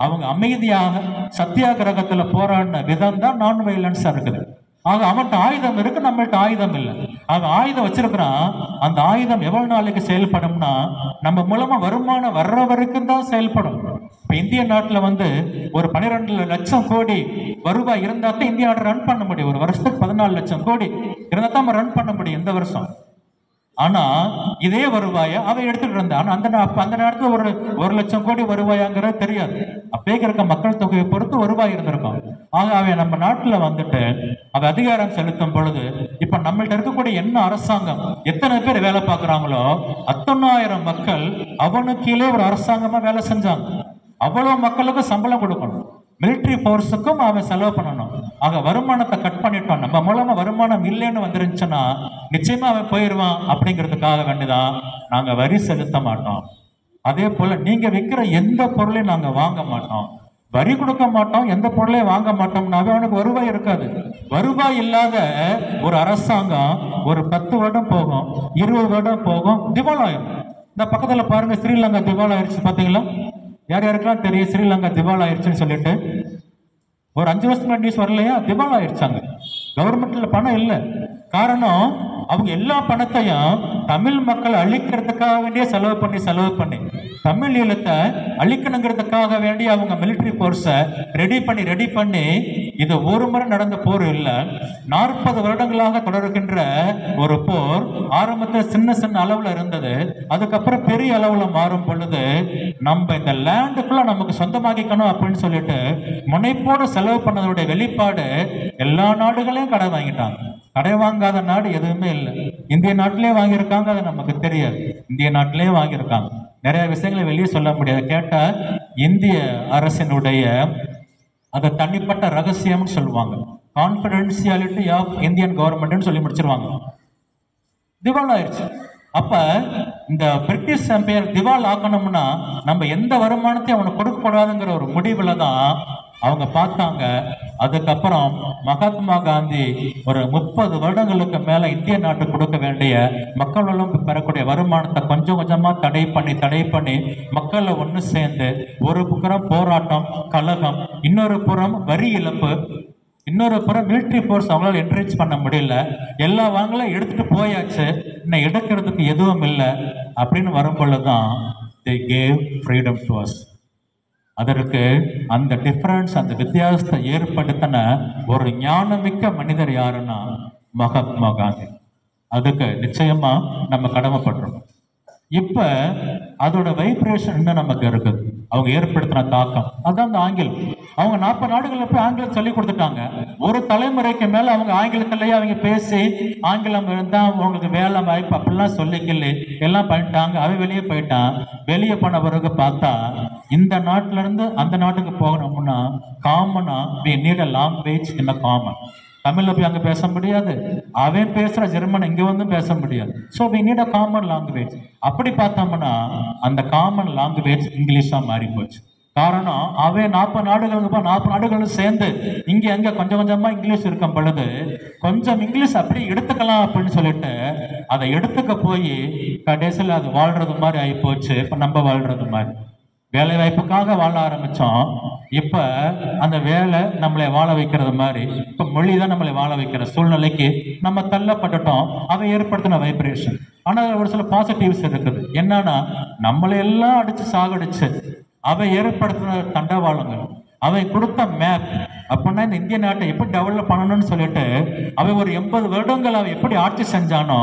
அவங்க அமைதியாக சத்தியாகிரகத்தில் போராடின விதம் தான் நான் வயலன்ஸாக இருக்குது. ஆக அவன்கிட்ட ஆயுதம் இருக்கு, நம்மள்ட்ட ஆயுதம் இல்லை. அவன் ஆயுதம் வச்சிருக்கிறான். அந்த ஆயுதம் எவ்வளவு நாளைக்கு செயல்படும்னா நம்ம மூலமா வருமானம் வர்ற வரைக்கும் தான் செயல்படும். இப்போ இந்திய நாட்டில் ஒரு 12 லட்சம் கோடி வருவாய் இருந்தால் தான் இந்தியா ரன் பண்ண முடியும். ஒரு வருஷத்துக்கு 14 லட்சம் கோடி இருந்தால் தான் நம்ம ரன் பண்ண முடியும் இந்த வருஷம். ஆனால் இதே வருவாயை அவன் எடுத்துகிட்டு இருந்தான். ஆனால் அந்த நேரத்தில் ஒரு லட்சம் கோடி வருவாயாங்கிறது தெரியாது. அப்பே இருக்க மக்கள் தொகையை பொறுத்து வருவாய் இருந்திருக்கும். ஆக அவன் நம்ம நாட்டில் அவன் அதிகாரம் செலுத்தும் பொழுது இப்போ நம்மள்ட்ட இருக்கக்கூடிய என்ன அரசாங்கம் எத்தனை பேர் வேலை பார்க்குறாங்களோ 1,000 மக்கள் அவனுக்கு கீழே ஒரு அரசாங்கமாக வேலை செஞ்சாங்க. அவ்வளோ மக்களுக்கு சம்பளம் கொடுக்கணும், மிலிட்ரி ஃபோர்ஸுக்கும் அவன் செலவு பண்ணணும். ஆக வருமானத்தை கட் பண்ணிட்டோம். நம்ம மூலமா வருமானம் இல்லைன்னு வந்துருந்துச்சுன்னா நிச்சயமா அவன் போயிடுவான். அப்படிங்கிறதுக்காக வேண்டிதான் நாங்கள் வரி செலுத்த மாட்டோம். அதே போல நீங்க விற்கிற எந்த பொருளையும் நாங்கள் வாங்க மாட்டோம், வரி கொடுக்க மாட்டோம், எந்த பொருளையும் வாங்க மாட்டோம்னாவே அவனுக்கு வருவாய் இருக்காது. வருவாய் இல்லாத ஒரு அரசாங்கம் ஒரு 10 வருடம் போகும், 20 வருடம் போகும், திவால் ஆயிரும். இந்த பக்கத்தில் பாருங்க, ஸ்ரீலங்கா திவால் ஆயிடுச்சு. பார்த்தீங்களா? யார் யாருக்கெல்லாம் தெரியும் ஸ்ரீலங்கா திவால் ஆயிடுச்சுன்னு சொல்லிட்டு? ஒரு 5 வருஷத்துக்கு நியூஸ் வரலையா? திவால் ஆயிடுச்சாங்க. கவர்மெண்ட்ல பணம் இல்லை. காரணம் அவங்க எல்லா பணத்தையும் தமிழ் மக்களை அழிக்கிறதுக்காக வேண்டிய செலவு பண்ணி தமிழ் ஈழத்தை அழிக்கணுங்கிறதுக்காக வேண்டி அவங்க மிலிட்ரி ஃபோர்ஸை ரெடி பண்ணி இது ஒரு முறை நடந்த போர் இல்லை, 40 வருடங்களாக தொடர்கின்ற ஒரு போர். ஆரம்பத்தில் சின்ன சின்ன அளவில் இருந்தது, அதுக்கப்புறம் பெரிய அளவில் மாறும் பொழுது நம்ம இந்த லேண்டுக்குள்ள நமக்கு சொந்தமாக்கிக்கணும் அப்படின்னு சொல்லிட்டு முனைப்போடு செலவு பண்ணதோடைய வெளிப்பாடு எல்லா நாடுகளையும் கடை வாங்கிட்டாங்க. கடை வாங்காத நாடு எதுவுமே இல்லை. இந்திய நாட்டிலே வாங்கியிருக்காங்க, அது நமக்கு தெரியாது. இந்திய நாட்டிலே வாங்கியிருக்காங்க. நிறைய விஷயங்களை வெளியே சொல்ல முடியாது. கேட்டால் இந்திய அரசினுடைய அதை தனிப்பட்ட ரகசியம்னு சொல்லுவாங்க, கான்ஃபிடென்சியாலிட்டி ஆஃப் இந்தியன் கவர்மெண்ட்னு சொல்லி முடிச்சிருவாங்க. திவால் ஆயிடுச்சு. அப்ப இந்த பிரிட்டிஷ் எம்பையர் திவால் ஆக்கணும்னா நம்ம எந்த வருமானத்தையும் அவனுக்கு கொடுக்கக்கூடாதுங்கிற ஒரு முடிவுல தான் அவங்க பார்த்தாங்க. அதுக்கப்புறம் மகாத்மா காந்தி ஒரு 30 வருடங்களுக்கு மேல இந்திய நாட்டுக்கு கொடுக்க வேண்டிய மக்களும் பெறக்கூடிய வருமானத்தை கொஞ்சம் கொஞ்சமா தடை பண்ணி மக்களை ஒன்று சேர்ந்து ஒரு புறம் போராட்டம் கலகம், இன்னொரு புறம் வரி இழப்பு, இன்னொரு புறம் மிலிட்ரி ஃபோர்ஸ் அவங்களால என்கரேஜ் பண்ண முடியல, எல்லா வாங்கலாம் எடுத்துட்டு போயாச்சு, இன்னும் எடுக்கிறதுக்கு எதுவும் இல்லை அப்படின்னு வரும்பொழுதுதான் they gave freedom to us. அதற்கு அந்த டிஃபரன்ஸ், அந்த வித்தியாசத்தை ஏற்படுத்தின ஒரு ஞானமிக்க மனிதர் யாருன்னா மகாத்மா காந்தி. அதுக்கு நிச்சயமா நம்ம கடமைப்படுறோம். இப்ப அதோட வைப்ரேஷன் இன்னும் நமக்கு இருக்குது. அவங்க ஏற்படுத்தின தாக்கம் அதான் அந்த ஆங்கிலம். அவங்க 40 நாடுகளில் போய் ஆங்கிலம் சொல்லி கொடுத்துட்டாங்க. ஒரு தலைமுறைக்கு மேல அவங்க ஆங்கிலத்திலேயே அவங்க பேசி ஆங்கிலம் இருந்தா அவங்களுக்கு வேலை வாய்ப்பு அப்படிலாம் சொல்லிக்கல எல்லாம் பண்ணிட்டாங்க. அவன் வெளியே போயிட்டான். வெளியே போன பிறகு பார்த்தா இந்த நாட்டுல இருந்து அந்த நாட்டுக்கு போகணும்னா காமனா we need a language in a common. தமிழ்ல போய் அங்கே பேச முடியாது, அவன் பேசுற ஜெர்மன் இங்கே வந்து பேச முடியாது. So we need a common language. அப்படி பார்த்தோம்னா அந்த காமன் லாங்குவேஜ் இங்கிலீஷாக மாறி போச்சு. காரணம் அவன் 40 நாடுகளுக்கு 40 நாடுகளும் சேர்ந்து இங்கே அங்கே கொஞ்சம் கொஞ்சமாக இங்கிலீஷ் இருக்கும் பொழுது கொஞ்சம் இங்கிலீஷ் அப்படி எடுத்துக்கலாம் அப்படின்னு சொல்லிட்டு அதை எடுத்துக்க போய் கடைசியில் அது வாழ்றது மாதிரி ஆகி போச்சு. இப்போ நம்ம வாழ்றது மாதிரி வேலை வாய்ப்புக்காக வாழ ஆரம்பித்தோம். இப்போ அந்த வேலை நம்மளை வாழ வைக்கிறது மாதிரி இப்போ மொழி தான் நம்மளை வாழ வைக்கிற சூழ்நிலைக்கு நம்ம தள்ளப்பட்டுட்டோம். அதை ஏற்படுத்தின வைப்ரேஷன். ஆனால் ஒரு சில பாசிட்டிவ்ஸ் இருக்குது. என்னன்னா நம்மளை எல்லாம் அடித்து சாகடிச்சு அவை ஏற்படுத்தின தண்டவாளங்கள், அவை கொடுத்த மேப். அப்படின்னா இந்த இந்திய நாட்டை எப்படி டெவலப் பண்ணணும்னு சொல்லிட்டு அவை ஒரு 80 வருடங்கள் அவன் எப்படி ஆட்சி செஞ்சானோ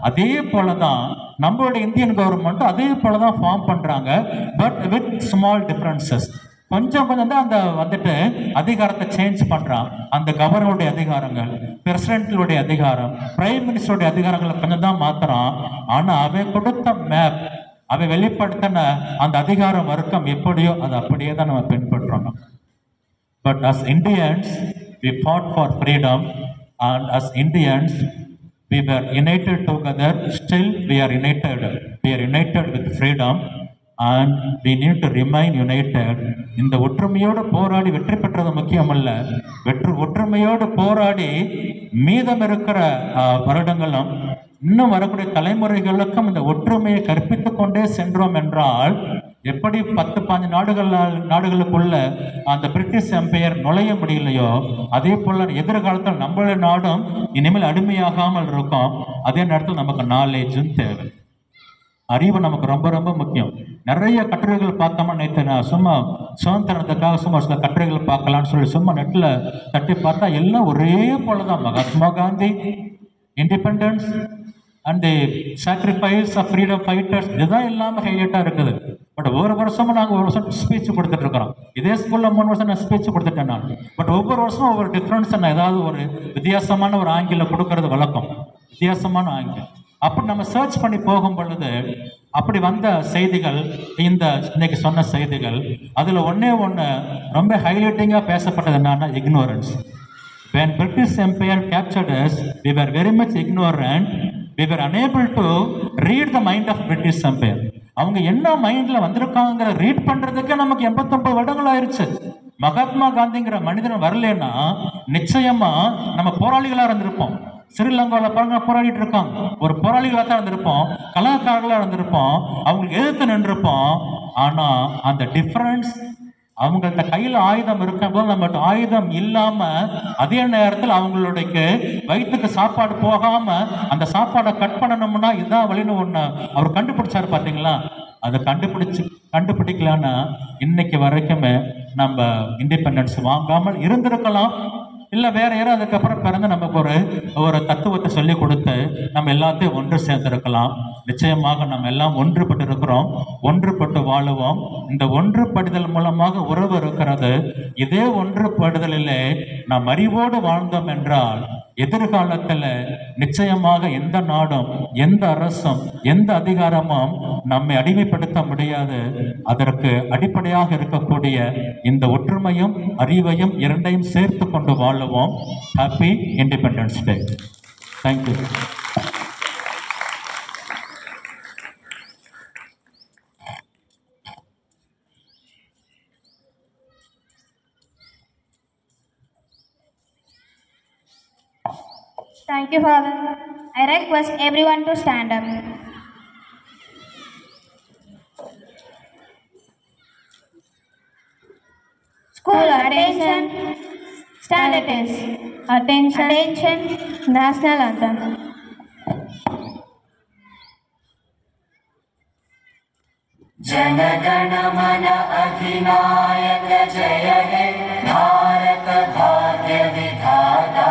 அதே போல தான் நம்மளுடைய இந்தியன் கவர்மெண்ட் அதே போல தான் ஃபார்ம் பண்ணுறாங்க. But with small differences. கொஞ்சம் கொஞ்சம் தான் அந்த வந்துட்டு அதிகாரத்தை சேஞ்ச் பண்ணுறான். அந்த கவர்னருடைய அதிகாரங்கள், பிரசிடென்ட்களுடைய அதிகாரம், பிரைம் மினிஸ்டருடைய அதிகாரங்களை கொஞ்சம் தான் மாற்றுறான். ஆனால் அவன் கொடுத்த மேப், அவை வெளிப்படுத்தின அந்த அதிகார வர்க்கம் எப்படியோ அது அப்படியே தான் நம்ம பின்பற்றுறோம். But as Indians, we fought for freedom, and as Indians, we were united together. Still, we are united. We are united with freedom, and we need to remain united. இந்த ஒற்றுமையோடு போராடி வெற்றி பெற்றது முக்கியமல்ல, ஒற்றுமையோடு போராடி மீதம் இருக்கிற வருடங்களும் இன்னும் வரக்கூடிய தலைமுறைகளுக்கும் இந்த ஒற்றுமையை கற்பித்து கொண்டே சென்றோம் என்றால் எப்படி 10-15 நாடுகளுக்குள்ள அந்த பிரிட்டிஷ் எம்பையர் நுழைய முடியலையோ அதே போல எதிர்காலத்தில் நம்மளுடைய நாடும் இனிமேல் அடிமையாகாமல் இருக்கும். அதே நேரத்தில் நமக்கு நாலேஜும் தேவை, அறிவு நமக்கு ரொம்ப ரொம்ப முக்கியம். நிறைய கட்டுரைகள் பார்த்தோம்னா நேற்று நான் சும்மா சுதந்திரத்துக்காக சும்மா சில கட்டுரைகள் பார்க்கலான்னு சொல்லி சும்மா நெட்டில் தட்டி பார்த்தா எல்லாம் ஒரே போல தான். Mahatma Gandhi, independence and the sacrifice of freedom fighters, இதுதான் எல்லாமே ஹைலைட்டாக இருக்குது. பட் ஒவ்வொரு வருஷமும் நாங்கள் ஒரு வருஷம் ஸ்பீச் கொடுத்துட்ருக்குறோம். இதே ஸ்கூலில் 3 வருஷம் நான் ஸ்பீச் கொடுத்துட்டேன் நான். பட் ஒவ்வொரு வருஷமும் ஒவ்வொரு டிஃப்ரென்ஸ் நான் ஏதாவது ஒரு வித்தியாசமான ஒரு ஆங்கிலம் கொடுக்கறது வழக்கம், வித்தியாசமான ஆங்கிலம். அப்படி நம்ம சர்ச் பண்ணி போகும் பொழுது அப்படி வந்த செய்திகள், இந்த இன்னைக்கு சொன்ன செய்திகள், அதில் ஒன்று ரொம்ப ஹைலைட்டிங்காக பேசப்பட்டது என்னன்னா ignorance. When British Empire captured us, we were very much ignorant. We were unable to read the mind of British Empire. அவங்க என்ன மைண்ட்ல வந்திருக்காங்கிற ரீட் பண்றதுக்கு நமக்கு 89 வருடங்கள் ஆயிடுச்சு. மகாத்மா காந்திங்கிற மனிதன் வரலன்னா நிச்சயமா நம்ம போராளிகளா இருந்திருப்போம். ஸ்ரீலங்காவில் பாருங்க போராடிட்டு இருக்காங்க, ஒரு போராளிகளாக தான் இருந்திருப்போம், கலாக்காரர்களாக இருந்திருப்போம், அவங்களுக்கு எதிர்த்து நின்றிருப்போம். ஆனா அந்த டிஃபரன்ஸ், அவங்கள்ட்ட கையில் ஆயுதம் இருக்கும்போது நம்மகிட்ட ஆயுதம் இல்லாம அதே நேரத்தில் அவங்களுடைய வயிற்றுக்கு சாப்பாடு போகாம அந்த சாப்பாடை கட் பண்ணணும்னா இதுதான் வழின்னு ஒன்று அவர் கண்டுபிடிச்சாரு பார்த்தீங்களா. அதை கண்டுபிடிக்கலான்னா இன்னைக்கு வரைக்குமே நம்ம இண்டிபெண்டன்ஸ் வாங்காமல் இருந்திருக்கலாம். இல்லை வேற யாரும் அதுக்கப்புறம் பிறந்து நமக்கு ஒரு தத்துவத்தை சொல்லி கொடுத்து நம்ம எல்லாத்தையும் ஒன்று சேர்ந்திருக்கலாம். நிச்சயமாக நம்ம எல்லாம் ஒன்றுபட்டு இருக்கிறோம், ஒன்றுபட்டு வாழுவோம். இந்த ஒன்றுபடுதல் மூலமாக உறவு இருக்கிறது. இதே ஒன்றுபடுதலிலே நாம் அறிவோடு வாழ்ந்தோம் என்றால் எதிர்காலத்தில் நிச்சயமாக எந்த நாடும், எந்த அரசும், எந்த அதிகாரமும் நம்மை அடிமைப்படுத்த முடியாது. அதற்கு அடிப்படையாக இருக்கக்கூடிய இந்த ஒற்றுமையும் அறிவையும் இரண்டையும் சேர்த்து கொண்டு வாழுவோம். Happy independence day. Thank you. Thank you, Father. I request everyone to stand up. School attention. Stand at this. Attention. Attention. National anthem. जनगण मन अधिनायक जय हे भारत भाग्य विधाता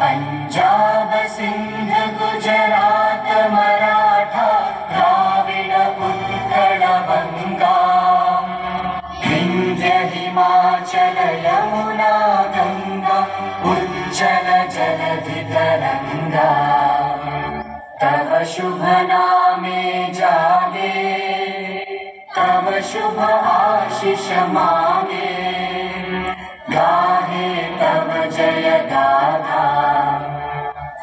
पंजाब सिंध गुजरात मराठा द्राविड उत्कल बंगा विंध्य हिमाचल यमुना गंगा उज्जल जलधि तरंगा तव शुभ नामे जागे तव शुभ आशीष मांगे गाहे तव जय गाथा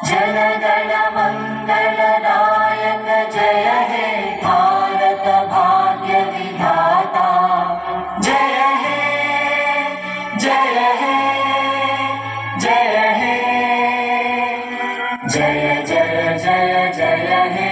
जनगण मंगलदायक जय हे भारत भाग्य विधाता जय हे जय हे जय हे जय जय जय जय हे